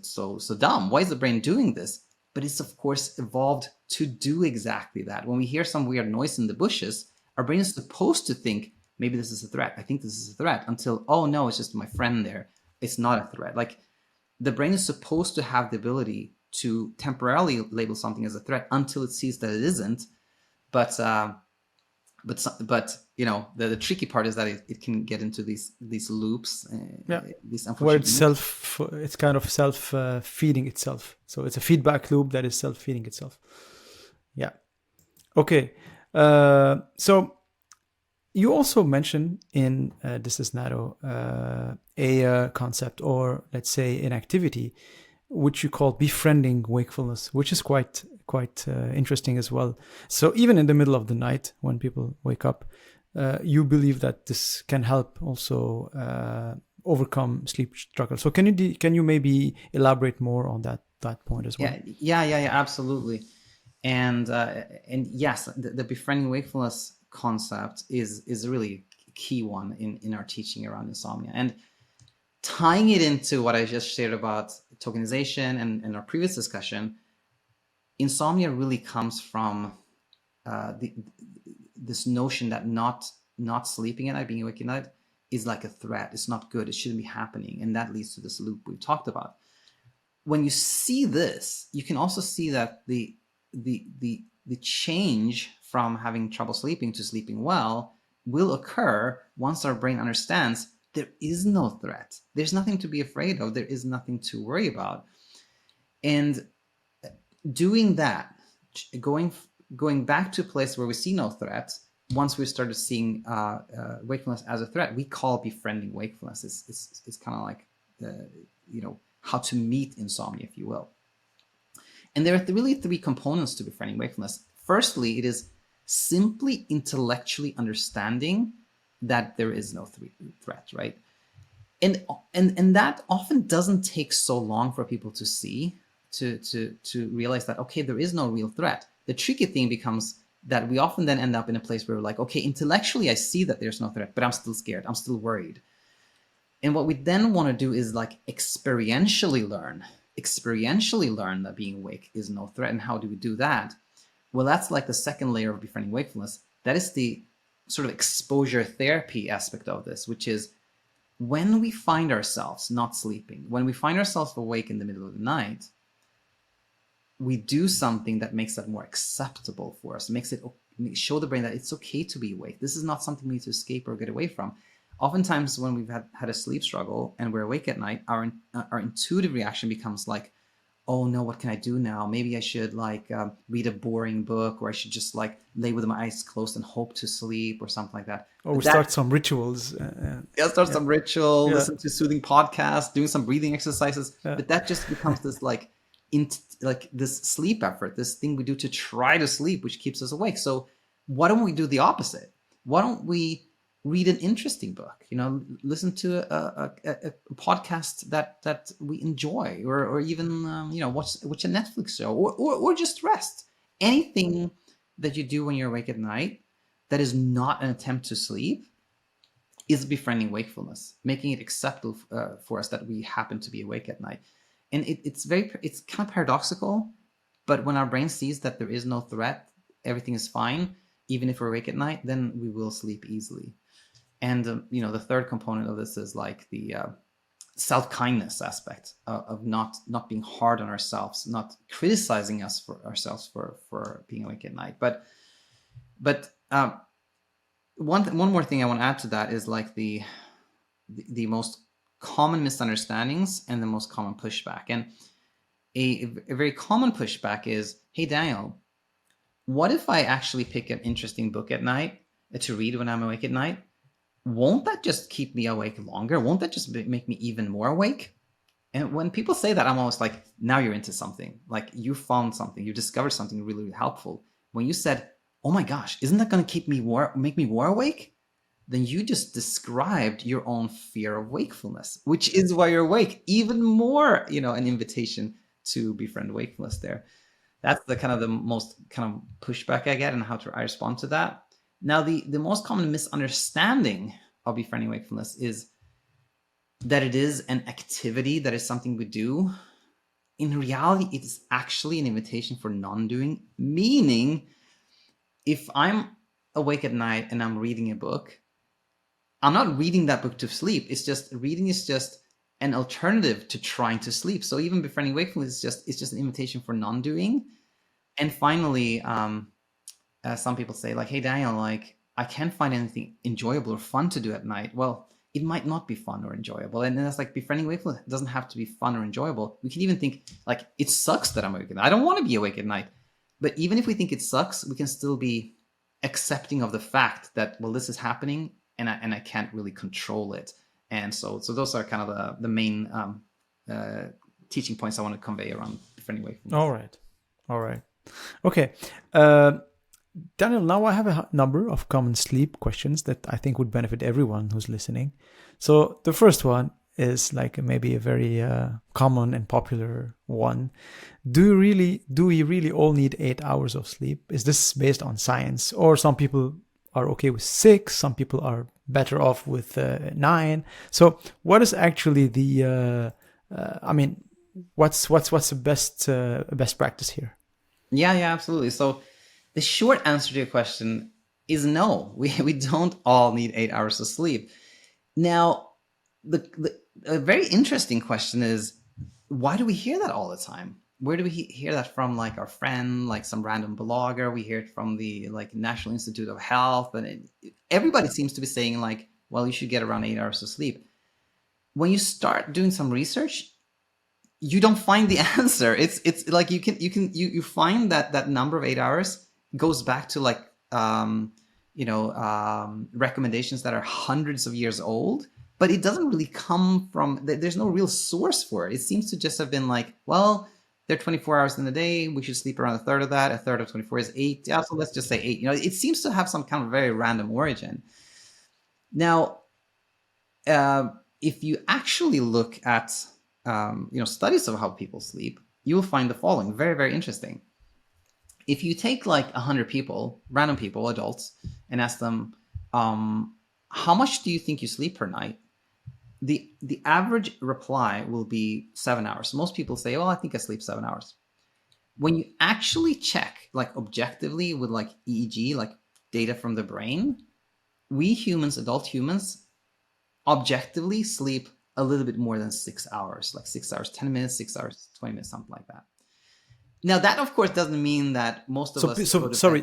so dumb. Why is the brain doing this? But it's, of course, evolved to do exactly that. When we hear some weird noise in the bushes, our brain is supposed to think, maybe this is a threat. I think this is a threat, until, oh no, it's just my friend there. It's not a threat. Like, the brain is supposed to have the ability to temporarily label something as a threat until it sees that it isn't. But the tricky part is that it can get into these loops. These unfortunate where it's kind of self-feeding itself. So it's a feedback loop that is self-feeding itself. Yeah. Okay. So you also mentioned in This Is Natto a concept, or let's say an activity, which you call befriending wakefulness, which is quite interesting as well. So even in the middle of the night, when people wake up, you believe that this can help also overcome sleep struggle. So can you maybe elaborate more on that point as well? Yeah, absolutely. And yes, the befriending wakefulness concept is a really key one in our teaching around insomnia, and tying it into what I just shared about tokenization and our previous discussion, insomnia really comes from this notion that not sleeping at night, being awake at night, is like a threat. It's not good. It shouldn't be happening. And that leads to this loop we've talked about. When you see this, you can also see that the change from having trouble sleeping to sleeping well will occur once our brain understands there is no threat. There's nothing to be afraid of. There is nothing to worry about. And doing that, going back to a place where we see no threat, once we started seeing wakefulness as a threat, we call befriending wakefulness. It's kind of like how to meet insomnia, if you will. And there are really three components to befriending wakefulness. Firstly, it is simply intellectually understanding that there is no threat, right? And that often doesn't take so long for people to see, to realize that, okay, there is no real threat. The tricky thing becomes that we often then end up in a place where we're like, okay, intellectually I see that there's no threat, but I'm still scared. I'm still worried. And what we then want to do is like experientially learn that being awake is no threat. And how do we do that? Well, that's like the second layer of befriending wakefulness. That is the sort of exposure therapy aspect of this, which is when we find ourselves not sleeping, when we find ourselves awake in the middle of the night, we do something that makes that more acceptable for us, makes it show the brain that it's okay to be awake. This is not something we need to escape or get away from. Oftentimes when we've had a sleep struggle and we're awake at night, our intuitive reaction becomes like, oh no, what can I do now? Maybe I should read a boring book, or I should just lay with my eyes closed and hope to sleep or something like that. Or we start some rituals. Some ritual, listen to soothing podcasts, doing some breathing exercises. But that just becomes this this sleep effort, this thing we do to try to sleep, which keeps us awake. So why don't we do the opposite? Why don't we read an interesting book? Listen to a podcast that we enjoy, or even watch a Netflix show, or just rest. Anything that you do when you're awake at night that is not an attempt to sleep is befriending wakefulness, making it acceptable for us that we happen to be awake at night. And it's kind of paradoxical, but when our brain sees that there is no threat, everything is fine, even if we're awake at night, then we will sleep easily. And the third component of this is like the self-kindness aspect of not being hard on ourselves, not criticizing ourselves for being awake at night. But one more thing I want to add to that is like the most common misunderstandings and the most common pushback. And a very common pushback is, hey, Daniel, what if I actually pick an interesting book at night to read when I'm awake at night? Won't that just keep me awake longer? Won't that just make me even more awake? And when people say that, I'm always like, now you're into something. Like you found something, you discovered something really, really helpful. When you said, oh my gosh, isn't that going to make me more awake? Then you just described your own fear of wakefulness, which is why you're awake. Even more, an invitation to befriend wakefulness there. That's the most kind of pushback I get, and how I respond to that. Now, the most common misunderstanding of befriending wakefulness is that it is an activity, that is something we do. In reality, it is actually an invitation for non-doing, meaning if I'm awake at night and I'm reading a book, I'm not reading that book to sleep. Reading is just an alternative to trying to sleep. So even befriending wakefulness is just an invitation for non-doing. And finally, some people say like, hey, Daniel, I can't find anything enjoyable or fun to do at night. Well, it might not be fun or enjoyable. And that's like befriending wakefulness doesn't have to be fun or enjoyable. We can even think like, it sucks that I'm awake at night. I don't want to be awake at night. But even if we think it sucks, we can still be accepting of the fact that, well, this is happening and I can't really control it. And so those are kind of the main teaching points I want to convey around befriending wakefulness. All right. Okay. Daniel, now I have a number of common sleep questions that I think would benefit everyone who's listening. So the first one is like maybe a very common and popular one. Do we really all need 8 hours of sleep? Is this based on science? Or some people are okay with 6, some people are better off with 9. So what is actually what's the best practice here? Yeah, absolutely. So the short answer to your question is no. We don't all need 8 hours of sleep. Now, a very interesting question is, why do we hear that all the time? Where do we hear that from? Like our friend, like some random blogger? We hear it from the like National Institute of Health, and everybody seems to be saying like, well, you should get around 8 hours of sleep. When you start doing some research, you don't find the answer. It's like you find that number of 8 hours goes back to like recommendations that are hundreds of years old, but it doesn't really come from, there's no real source for it. It seems to just have been like, well, there are 24 hours in the day, we should sleep around a third of that. A third of 24 is 8. Yeah, so let's just say 8. It seems to have some kind of very random origin. Now, if you actually look at studies of how people sleep, you will find the following very, very interesting. If you take like 100 people, random people, adults, and ask them, how much do you think you sleep per night? The average reply will be 7 hours. Most people say, well, I think I sleep 7 hours. When you actually check like objectively with like EEG, like data from the brain, we humans, adult humans, objectively sleep a little bit more than 6 hours, like 6 hours, 10 minutes, 6 hours, 20 minutes, something like that. Now that of course doesn't mean that most of us.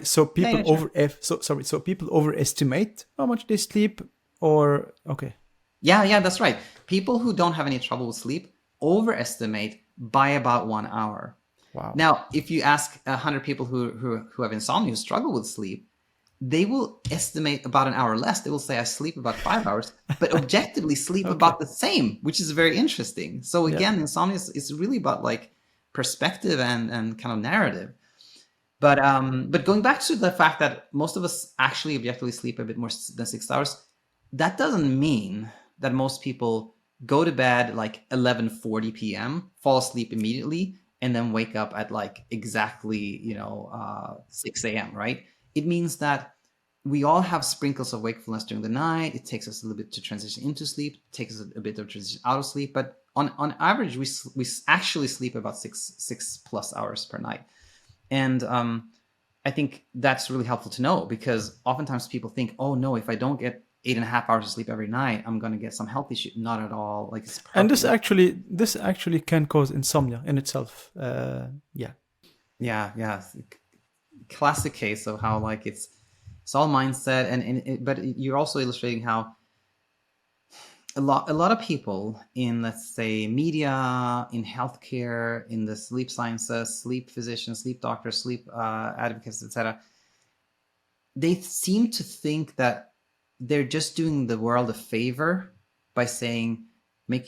So people overestimate how much they sleep, or okay. Yeah, that's right. People who don't have any trouble with sleep overestimate by about 1 hour. Wow. Now, if you ask 100 people who have insomnia, who struggle with sleep, they will estimate about an hour less. They will say, I sleep about 5 hours, but objectively sleep about the same, which is very interesting. So again, insomnia is really about like perspective and kind of narrative. But going back to the fact that most of us actually objectively sleep a bit more than 6 hours, that doesn't mean that most people go to bed like 11:40 p.m., fall asleep immediately, and then wake up at like exactly 6 a.m., right? It means that we all have sprinkles of wakefulness during the night. It takes us a little bit to transition into sleep, takes us a bit of transition out of sleep. But on average, we actually sleep about six plus hours per night. And I think that's really helpful to know, because oftentimes people think, oh no, if I don't get 8.5 hours of sleep every night, I'm going to get some health issue. Not at all. Like, it's perfect. And this actually can cause insomnia in itself. Yeah. Classic case of how like it's all mindset, but you're also illustrating how a lot of people in, let's say, media, in healthcare, in the sleep sciences, sleep physicians, sleep doctors, sleep advocates, etc., they seem to think that they're just doing the world a favor by saying, make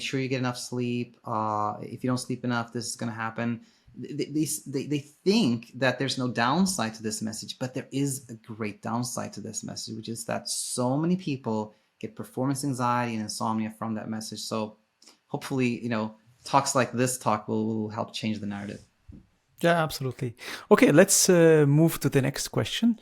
sure you get enough sleep. If you don't sleep enough, this is going to happen. They think that there's no downside to this message, but there is a great downside to this message, which is that so many people get performance anxiety and insomnia from that message. So hopefully, talks like this talk will help change the narrative. Yeah, absolutely. Okay, let's move to the next question.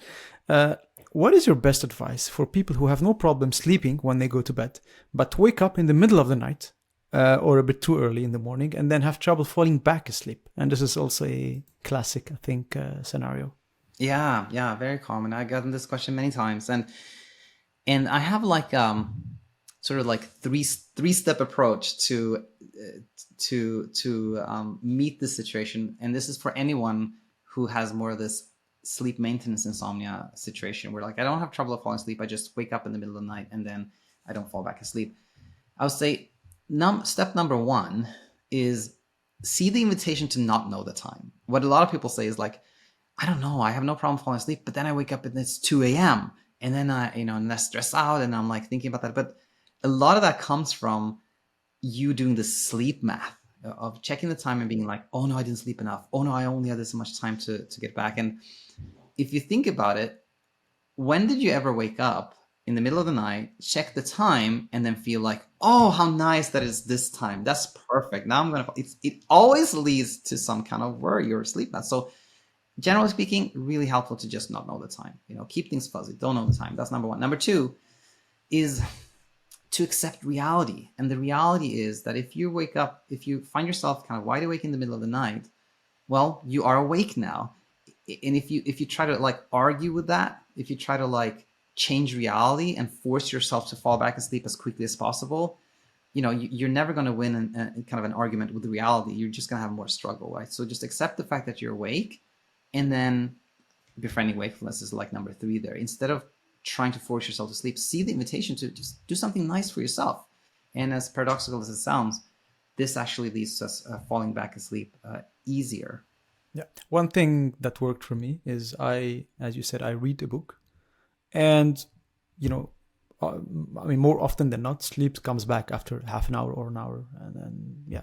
What is your best advice for people who have no problem sleeping when they go to bed, but wake up in the middle of the night or a bit too early in the morning and then have trouble falling back asleep? And this is also a classic, I think, scenario. Yeah, very common. I've gotten this question many times, and I have like sort of like three-step approach to meet this situation, and this is for anyone who has more of this sleep maintenance insomnia situation where like I don't have trouble falling asleep, I just wake up in the middle of the night and then I don't fall back asleep. I would say step number one is see the invitation to not know the time. What a lot of people say is like, I don't know, I have no problem falling asleep, but then I wake up and it's 2 a.m. and then and I stress out and I'm like thinking about that. But a lot of that comes from you doing the sleep math of checking the time and being like, oh no, I didn't sleep enough. Oh no, I only had this much time to get back. And if you think about it, when did you ever wake up in the middle of the night, check the time, and then feel like, oh, how nice that is this time. That's perfect. Now I'm going to, it always leads to some kind of worry or sleep math. So generally speaking, really helpful to just not know the time. Keep things fuzzy. Don't know the time. That's number one. Number two is to accept reality. And the reality is that if you wake up, if you find yourself kind of wide awake in the middle of the night, well, you are awake now. And if you try to like argue with that, if you try to like change reality and force yourself to fall back asleep as quickly as possible, you're never going to win in kind of an argument with the reality. You're just going to have more struggle, right? So just accept the fact that you're awake, and then befriending wakefulness is like number 3 there. Instead of trying to force yourself to sleep, see the invitation to just do something nice for yourself. And as paradoxical as it sounds, this actually leads to us falling back asleep easier. Yeah. One thing that worked for me is as you said, I read a book, and, more often than not, sleep comes back after half an hour or an hour. And then,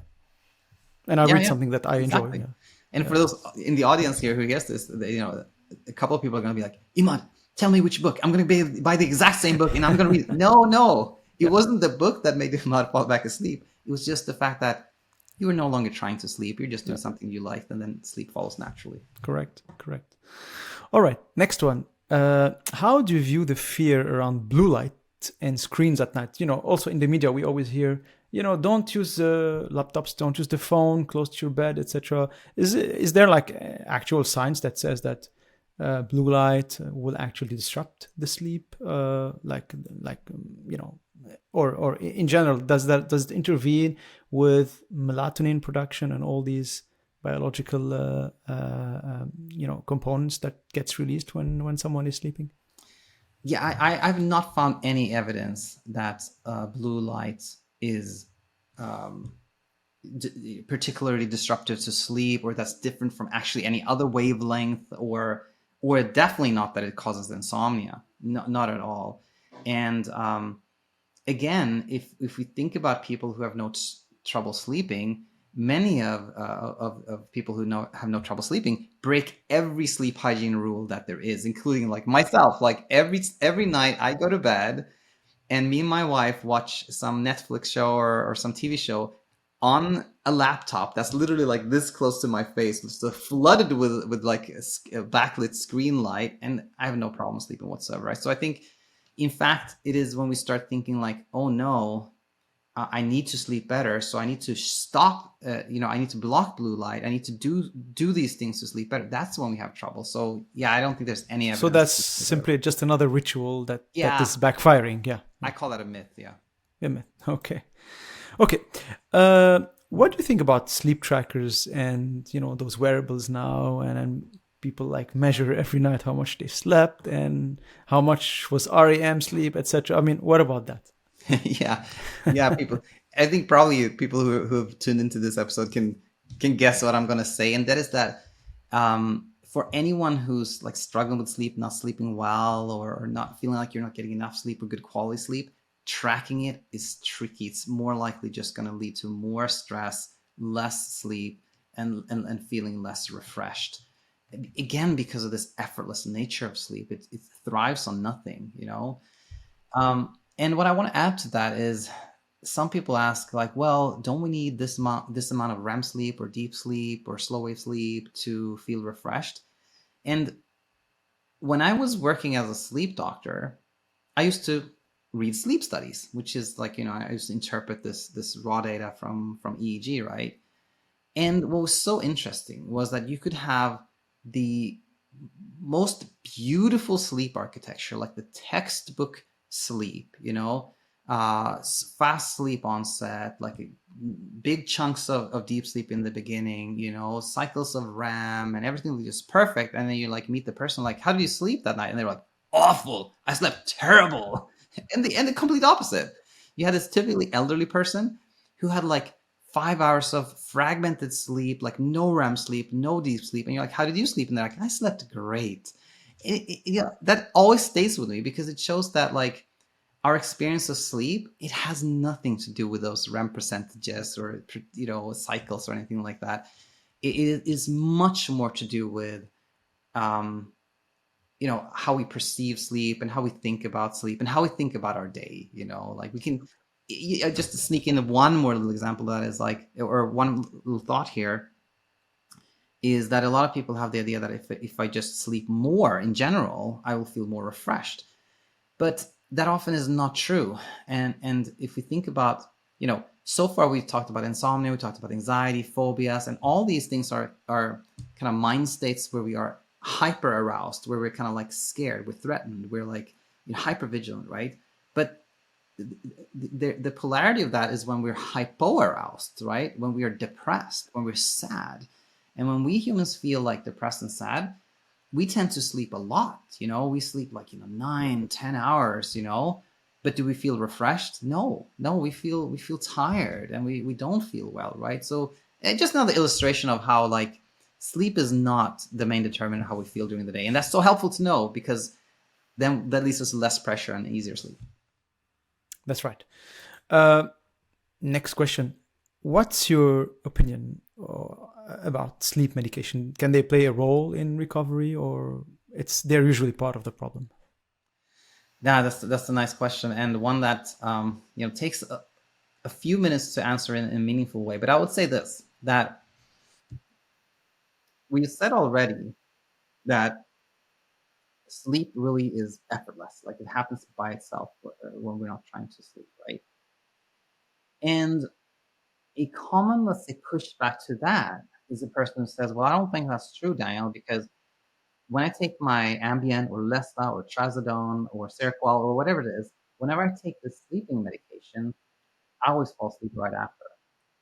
and I read something that I enjoy. Yeah. And for those in the audience here who gets this, a couple of people are going to be like, Imad, tell me which book. I'm going to buy the exact same book and I'm going to read it. No. It wasn't the book that made Imad fall back asleep. It was just the fact that you were no longer trying to sleep. You're just doing something you liked, and then sleep follows naturally. Correct. All right. Next one. How do you view the fear around blue light and screens at night? Also in the media, we always hear, don't use laptops, don't use the phone close to your bed, etc. Is there like actual science that says that blue light will actually disrupt the sleep? Or in general, does it intervene with melatonin production and all these biological components that gets released when someone is sleeping? Yeah, I've not found any evidence that blue light is particularly disruptive to sleep, or that's different from actually any other wavelength, or definitely not that it causes insomnia. Not at all. And again, if we think about people who have no trouble sleeping, many of people who have no trouble sleeping break every sleep hygiene rule that there is, including like myself. Like every night I go to bed, and me and my wife watch some Netflix show or some TV show on a laptop that's literally like this close to my face, it's flooded with like a backlit screen light, and I have no problem sleeping whatsoever, right? So I think, in fact, it is when we start thinking like, oh no, I need to sleep better, so I need to stop, I need to block blue light, I need to do these things to sleep better. That's when we have trouble. So yeah, I don't think there's any evidence. So that's simply just another ritual that is backfiring. Yeah. I call that a myth. Yeah. A myth. Okay. What do you think about sleep trackers and, those wearables now, and people like measure every night how much they slept and how much was REM sleep, etc. I mean, what about that? yeah, people. I think probably people who have tuned into this episode can guess what I'm going to say, and that is that for anyone who's like struggling with sleep, not sleeping well, or not feeling like you're not getting enough sleep or good quality sleep, tracking it is tricky. It's more likely just going to lead to more stress, less sleep, and feeling less refreshed. Again, because of this effortless nature of sleep, it thrives on nothing, And what I want to add to that is, some people ask like, well, don't we need this amount of REM sleep or deep sleep or slow wave sleep to feel refreshed? And when I was working as a sleep doctor, I used to read sleep studies, which is like, I used to interpret this raw data from EEG, right? And what was so interesting was that you could have the most beautiful sleep architecture, like the textbook sleep, fast sleep onset, like big chunks of deep sleep in the beginning, cycles of REM, and everything was just perfect. And then you like meet the person, like, how did you sleep that night? And they're like, awful, I slept terrible. And the complete opposite. You had this typically elderly person who had like 5 hours of fragmented sleep, like no REM sleep, no deep sleep. And you're like, how did you sleep? And they're like, I slept great. That always stays with me, because it shows that like our experience of sleep, it has nothing to do with those REM percentages or, cycles or anything like that. It is much more to do with, how we perceive sleep and how we think about sleep and how we think about our day, like we can just to sneak in one more little example that is like, or one little thought here, is that a lot of people have the idea that if I just sleep more in general, I will feel more refreshed. But that often is not true. And if we think about, so far we've talked about insomnia, we talked about anxiety, phobias, and all these things are kind of mind states where we are hyper aroused, where we're kind of like scared, we're threatened, we're like hyper vigilant, right? But the polarity of that is when we're hypo aroused, right? When we are depressed, when we're sad. And when we humans feel like depressed and sad, we tend to sleep a lot. We sleep like 9-10 hours. But do we feel refreshed? No, we feel tired, and we don't feel well, right? So just another illustration of how like sleep is not the main determinant of how we feel during the day, and that's so helpful to know, because then that leads us to less pressure and easier sleep. That's right. Next question. What's your opinion about sleep medication? Can they play a role in recovery, or they're usually part of the problem? Yeah, that's a nice question, and one that takes a few minutes to answer in a meaningful way. But I would say this, that we said already that sleep really is effortless. Like, it happens by itself when we're not trying to sleep, right? And a common, let's say, pushback to that is a person who says, well, I don't think that's true, Daniel, because when I take my Ambien or Lessa or Trazodone or Seroquel or whatever it is, whenever I take this sleeping medication, I always fall asleep right after.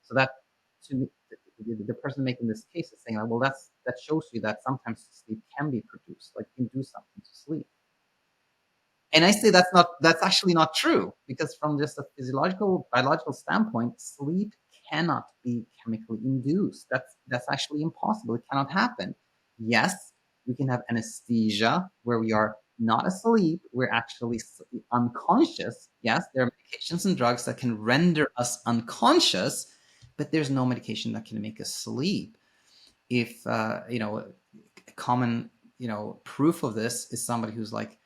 So that, to me, the person making this case is saying, well, that shows you that sometimes sleep can be produced, like you can do something to sleep. And I say that's actually not true, because from just a physiological, biological standpoint, sleep cannot be chemically induced. That's actually impossible. It cannot happen. Yes, we can have anesthesia where we are not asleep, we're actually unconscious. Yes, there are medications and drugs that can render us unconscious, but there's no medication that can make us sleep. If common proof of this is somebody who's like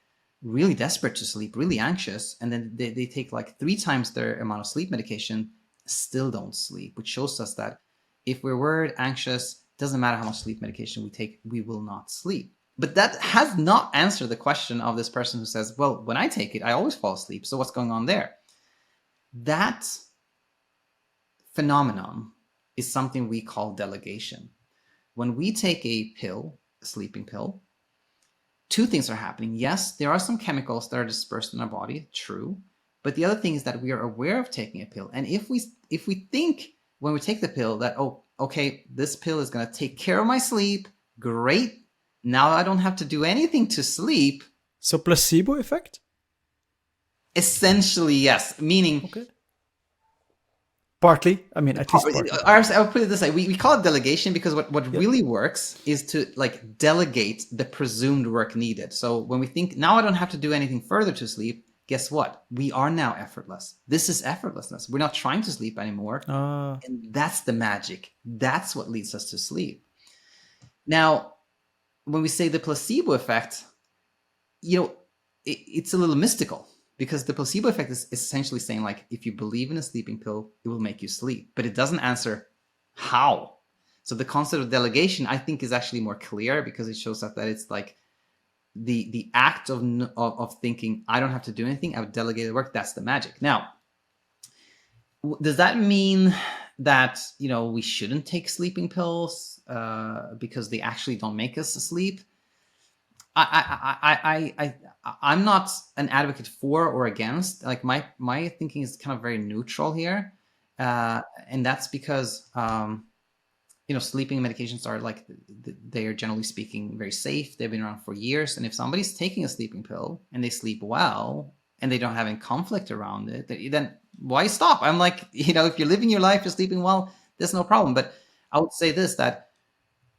really desperate to sleep, really anxious, and then they take like 3 times their amount of sleep medication, still don't sleep, which shows us that if we're worried, anxious, doesn't matter how much sleep medication we take, we will not sleep. But that has not answered the question of this person who says, well, when I take it, I always fall asleep. So what's going on there? That phenomenon is something we call delegation. When we take a pill, a sleeping pill, 2 things are happening. Yes, there are some chemicals that are dispersed in our body, true. But the other thing is that we are aware of taking a pill. And if we think when we take the pill that, oh, okay, this pill is going to take care of my sleep, great. Now I don't have to do anything to sleep. So placebo effect? Essentially, yes. Meaning... Okay. Partly, I mean, at least partly. I'll put it this way: we call it delegation because what really works is to like delegate the presumed work needed. So when we think now I don't have to do anything further to sleep, guess what? We are now effortless. This is effortlessness. We're not trying to sleep anymore, and that's the magic. That's what leads us to sleep. Now, when we say the placebo effect, it's a little mystical. Because the placebo effect is essentially saying, like, if you believe in a sleeping pill, it will make you sleep. But it doesn't answer how. So the concept of delegation, I think, is actually more clear, because it shows that it's like the act of thinking, I don't have to do anything, I've delegated work, that's the magic. Now, does that mean that, we shouldn't take sleeping pills because they actually don't make us asleep? I'm not an advocate for or against. Like my thinking is kind of very neutral here, and that's because sleeping medications are like they are generally speaking very safe. They've been around for years, and if somebody's taking a sleeping pill and they sleep well and they don't have any conflict around it, then why stop? I'm like, if you're living your life, you're sleeping well, there's no problem. But I would say this, that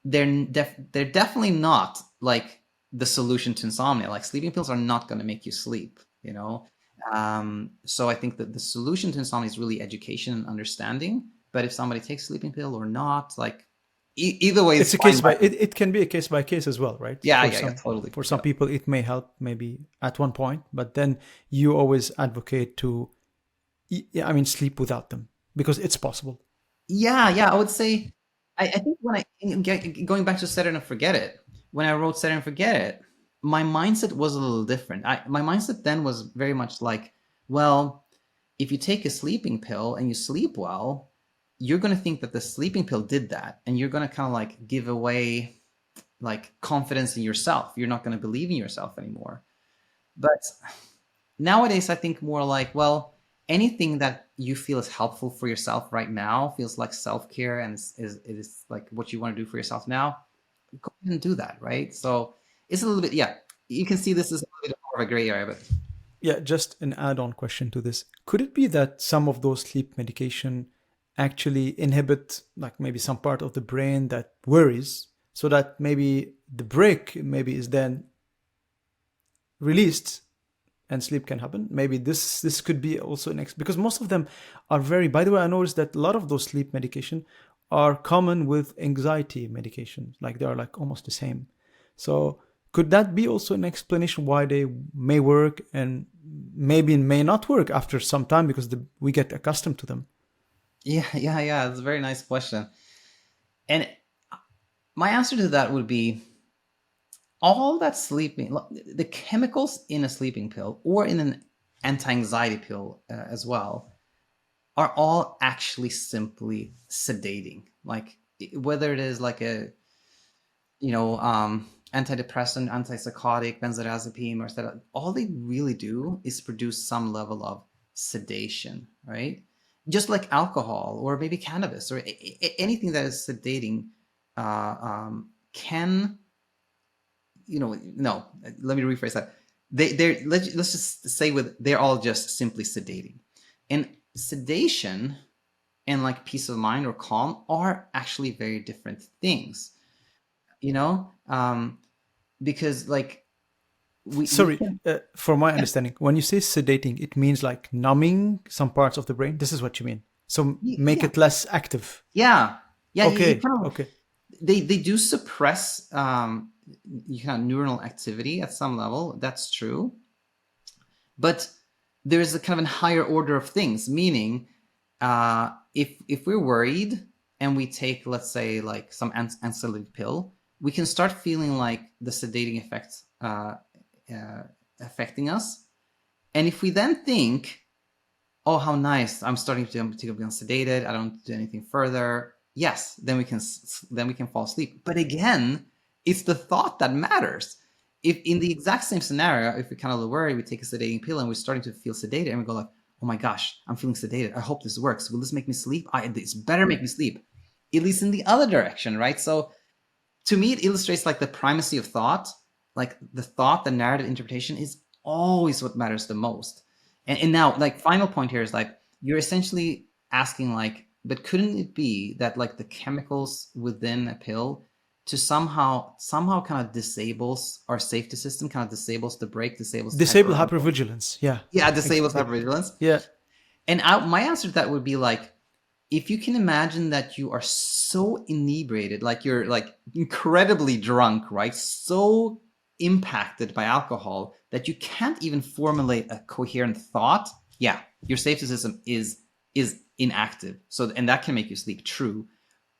they're definitely not like the solution to insomnia. Like, sleeping pills are not going to make you sleep, so I think that the solution to insomnia is really education and understanding. But if somebody takes a sleeping pill or not, like either way, it's a case by it can be a case by case as well, right? Totally. For some people it may help maybe at one point, but then you always advocate to sleep without them, because it's possible. I would say I think when going back to Set It and Forget It, when I wrote Set It and Forget It, my mindset was a little different. My mindset then was very much like, well, if you take a sleeping pill and you sleep well, you're going to think that the sleeping pill did that, and you're going to kind of like give away like confidence in yourself. You're not going to believe in yourself anymore. But nowadays, I think more like, well, anything that you feel is helpful for yourself right now feels like self-care, and is like what you want to do for yourself now. Go ahead and do that, right? So it's a little bit, yeah. You can see this is a little bit more of a gray area, but Yeah, just an add-on question to this. Could it be that some of those sleep medication actually inhibit like maybe some part of the brain that worries, so that maybe the break maybe is then released and sleep can happen? Maybe this could be also because most of them are very, by the way, I noticed that a lot of those sleep medication are common with anxiety medication. Like they are like almost the same. So could that be also an explanation why they may work and maybe may not work after some time because we get accustomed to them? yeah. It's a very nice question. And my answer to that would be all that sleeping, the chemicals in a sleeping pill or in an anti-anxiety pill as well, are all actually simply sedating. Like whether it is like a, antidepressant, antipsychotic, benzodiazepine, or all they really do is produce some level of sedation, right? Just like alcohol or maybe cannabis or anything that is sedating can, no, let me rephrase that. Let's just say they're all just simply sedating. And sedation and like peace of mind or calm are actually very different things, because like Sorry, for my understanding, when you say sedating, it means like numbing some parts of the brain. This is what you mean. So make it less active. Yeah. Okay. Okay. They do suppress neuronal activity at some level. That's true. But there is a kind of a higher order of things, meaning if we're worried and we take, let's say, like some anxiolytic pill, we can start feeling like the sedating effect affecting us. And if we then think, oh, how nice, I'm starting to become sedated, I don't do anything further, yes, then we can fall asleep. But again, it's the thought that matters. If in the exact same scenario, if we kind of worry, we take a sedating pill and we're starting to feel sedated, and we go like, oh my gosh, I'm feeling sedated, I hope this works, will this make me sleep? This better make me sleep. At least in the other direction, right? So to me, it illustrates like the primacy of thought. Like the thought, the narrative interpretation is always what matters the most. And now, like, final point here is like, you're essentially asking like, but couldn't it be that like the chemicals within a pill to somehow kind of disables our safety system, kind of disables the brake, disables hypervigilance. Yeah, disables hypervigilance. Yeah. And my answer to that would be like, if you can imagine that you are so inebriated, like you're like incredibly drunk, right? So impacted by alcohol that you can't even formulate a coherent thought, yeah, your safety system is inactive. So, and that can make you sleep, true,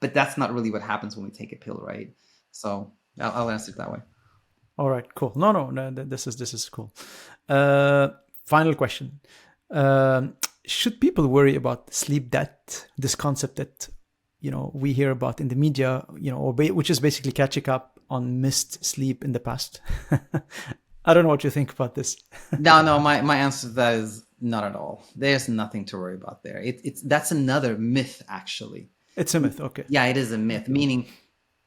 but that's not really what happens when we take a pill, right? So I'll answer it that way. All right, cool. No, this is cool. Final question. Should people worry about sleep debt, this concept that we hear about in the media, which is basically catching up on missed sleep in the past? I don't know what you think about this. No, my answer to that is not at all. There's nothing to worry about there. That's another myth, actually. It's a myth, okay. Yeah, it is a myth, meaning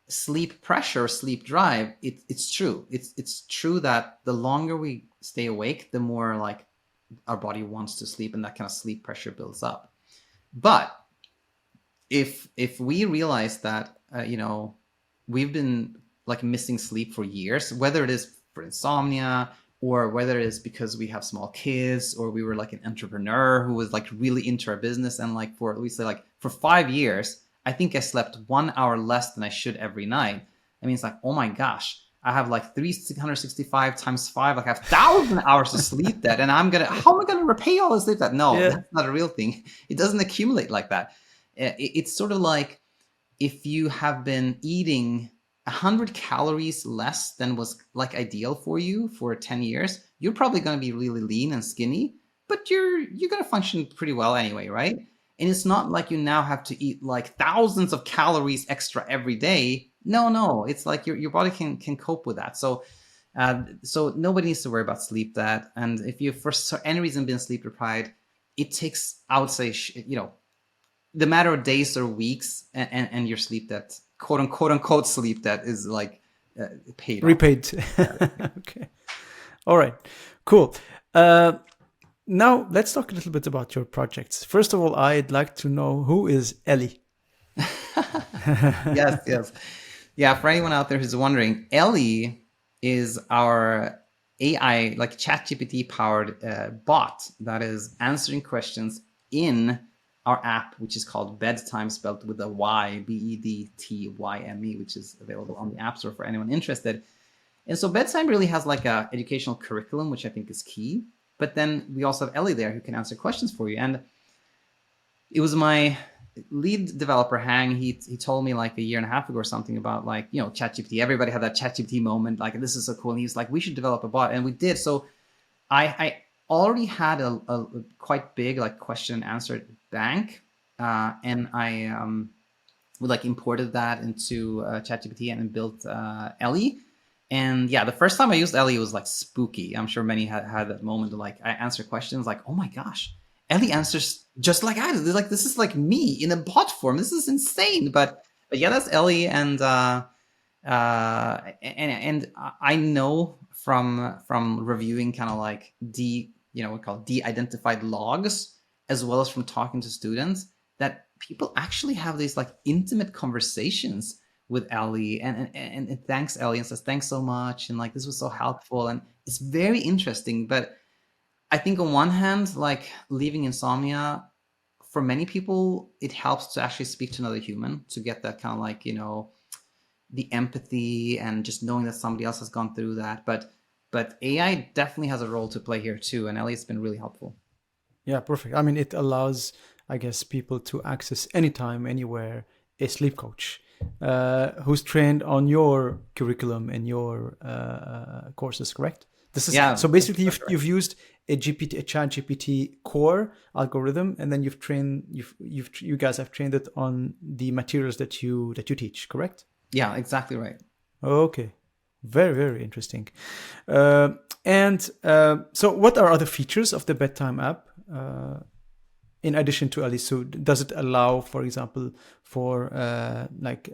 sleep pressure, sleep drive, it's true. It's true that the longer we stay awake, the more like our body wants to sleep, and that kind of sleep pressure builds up. But if we realize that we've been like missing sleep for years, whether it is for insomnia or whether it is because we have small kids, or we were like an entrepreneur who was like really into our business, and like for 5 years I think I slept 1 hour less than I should every night. I mean, it's like, oh my gosh, I have like 365 times 5, like I have 1,000 hours of sleep debt, and how am I gonna repay all the sleep debt? No, That's not a real thing. It doesn't accumulate like that. It's sort of like if you have been eating 100 calories less than was like ideal for you for 10 years, you're probably going to be really lean and skinny, but you're going to function pretty well anyway, right? And it's not like you now have to eat like thousands of calories extra every day. No, it's like your body can cope with that. So nobody needs to worry about sleep that. And if you for any reason been sleep deprived, it takes, I would say, the matter of days or weeks, and your sleep that quote unquote sleep that is like paid repaid. Okay. All right. Cool. Now let's talk a little bit about your projects. First of all, I'd like to know, who is Ellie? Yes. Yeah, for anyone out there who's wondering, Ellie is our AI, like ChatGPT powered bot that is answering questions in our app, which is called Bedtyme, spelled with a Y, Bedtyme, which is available on the App Store for anyone interested. And so Bedtyme really has like a educational curriculum, which I think is key. But then we also have Ellie there who can answer questions for you. And it was my lead developer, Hang. He told me like a year and a half ago or something about like, ChatGPT. Everybody had that ChatGPT moment, like, this is so cool. And he was like, we should develop a bot. And we did. So I already had a quite big like question and answer bank, and I like imported that into ChatGPT and built Ellie. And yeah, the first time I used Ellie was like spooky. I'm sure many had that moment of like, I answer questions like, oh my gosh, Ellie answers just like I do. Like, this is like me in a bot form. This is insane. But yeah, that's Ellie, and I know from reviewing kind of like we call it de-identified logs, as well as from talking to students, that people actually have these like intimate conversations with Ellie, and it thanks Ellie and says, thanks so much, and like, this was so helpful, and it's very interesting. But I think on one hand, like, leaving Insomnia, for many people, it helps to actually speak to another human, to get that kind of like, the empathy and just knowing that somebody else has gone through that. But AI definitely has a role to play here too, and Ellie's been really helpful. Yeah, perfect. I mean, it allows, I guess, people to access anytime, anywhere, a sleep coach who's trained on your curriculum and your courses, correct? This is so basically you've used a ChatGPT core algorithm, and then you guys have trained it on the materials that you teach, correct? Yeah, exactly right. Okay, very, very interesting. So what are other features of the Bedtyme app in addition to Ellie? So does it allow, for example, for like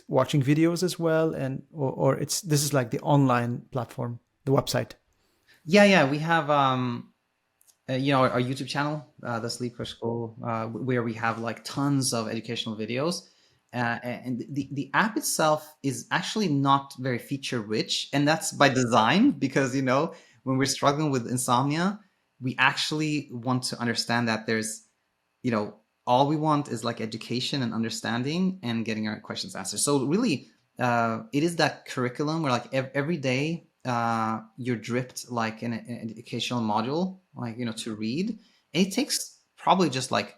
watching videos as well, and or this is like the online platform, the website? Yeah, we have our YouTube channel, the Sleep Crush School, where we have like tons of educational videos. And the app itself is actually not very feature rich, and that's by design, because when we're struggling with insomnia, we actually want to understand that there's all we want is like education and understanding and getting our questions answered. So really, it is that curriculum where like every day you're dripped like an educational module, like to read. And it takes probably just like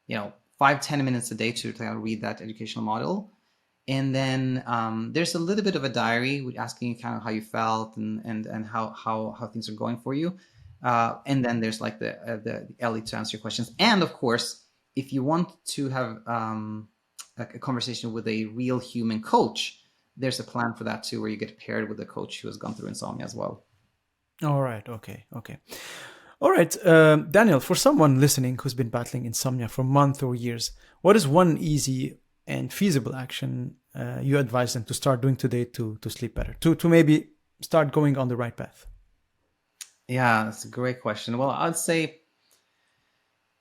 5-10 minutes a day to read that educational model. And then there's a little bit of a diary with asking you kind of how you felt and how things are going for you. And then there's like the Ellie to answer your questions. And of course, if you want to have a conversation with a real human coach, there's a plan for that too, where you get paired with a coach who has gone through insomnia as well. All right. Okay. All right, Daniel, for someone listening who's been battling insomnia for months or years, what is one easy and feasible action you advise them to start doing today to sleep better, to maybe start going on the right path? Yeah, that's a great question. Well, I'd say,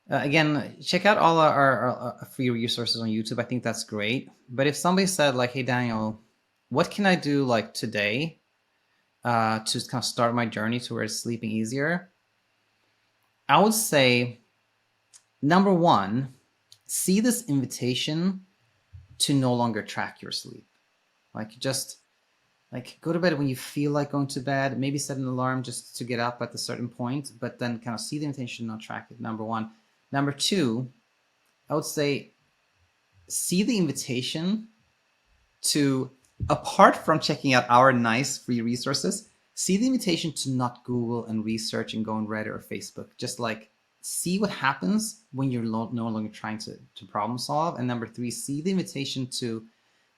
again, check out all our free resources on YouTube. I think that's great. But if somebody said like, hey, Daniel, what can I do like today to kind of start my journey towards sleeping easier? I would say, number one, see this invitation to no longer track your sleep. Like, just like go to bed when you feel like going to bed, maybe set an alarm just to get up at a certain point, but then kind of see the invitation, not track it. Number one. Number two, I would say, see the invitation to apart from checking out our nice free resources, see the invitation to not Google and research and go on Reddit or Facebook. Just like see what happens when you're no longer trying to problem solve. And number three, see the invitation to,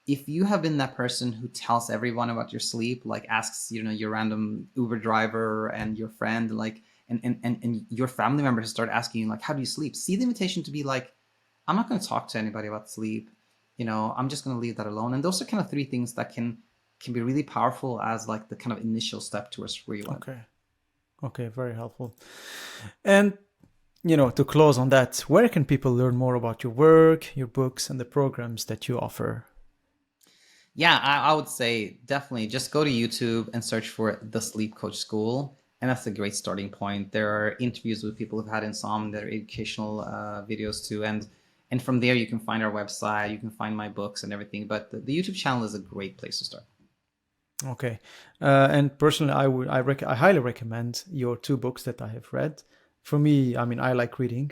if you have been that person who tells everyone about your sleep, like asks, your random Uber driver and your friend, like, and your family members start asking you, like, how do you sleep? See the invitation to be like, I'm not going to talk to anybody about sleep. I'm just going to leave that alone. And those are kind of three things that can be really powerful as like the kind of initial step towards where you want. Okay, very helpful. And to close on that, where can people learn more about your work, your books, and the programs that you offer? Yeah, I would say definitely just go to YouTube and search for The Sleep Coach School. And that's a great starting point. There are interviews with people who've had insomnia. There are educational videos too. And from there, you can find our website, you can find my books and everything. But the YouTube channel is a great place to start. Okay. And personally, I highly recommend your two books that I have read. For me, I like reading,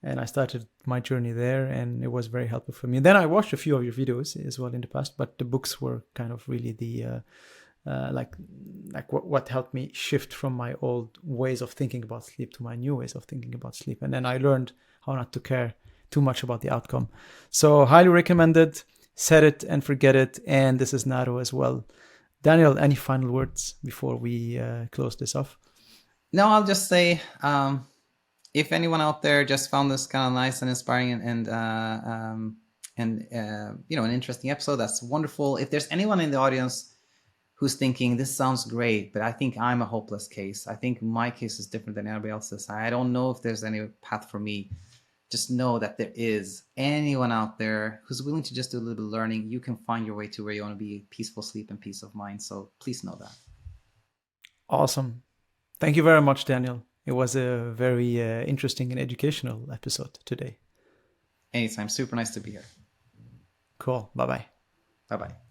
and I started my journey there, and it was very helpful for me. Then I watched a few of your videos as well in the past, but the books were kind of really the what helped me shift from my old ways of thinking about sleep to my new ways of thinking about sleep. And then I learned how not to care too much about the outcome. So highly recommended. Set it and forget it. And this is Natto as well. Daniel, any final words before we close this off? No, I'll just say, if anyone out there just found this kind of nice and inspiring and an interesting episode, that's wonderful. If there's anyone in the audience who's thinking, this sounds great, but I think I'm a hopeless case. I think my case is different than everybody else's. I don't know if there's any path for me. Just know that there is anyone out there who's willing to just do a little bit of learning. You can find your way to where you want to be, peaceful sleep and peace of mind. So please know that. Awesome. Thank you very much, Daniel. It was a very interesting and educational episode today. Anytime. Super nice to be here. Cool. Bye-bye. Bye-bye.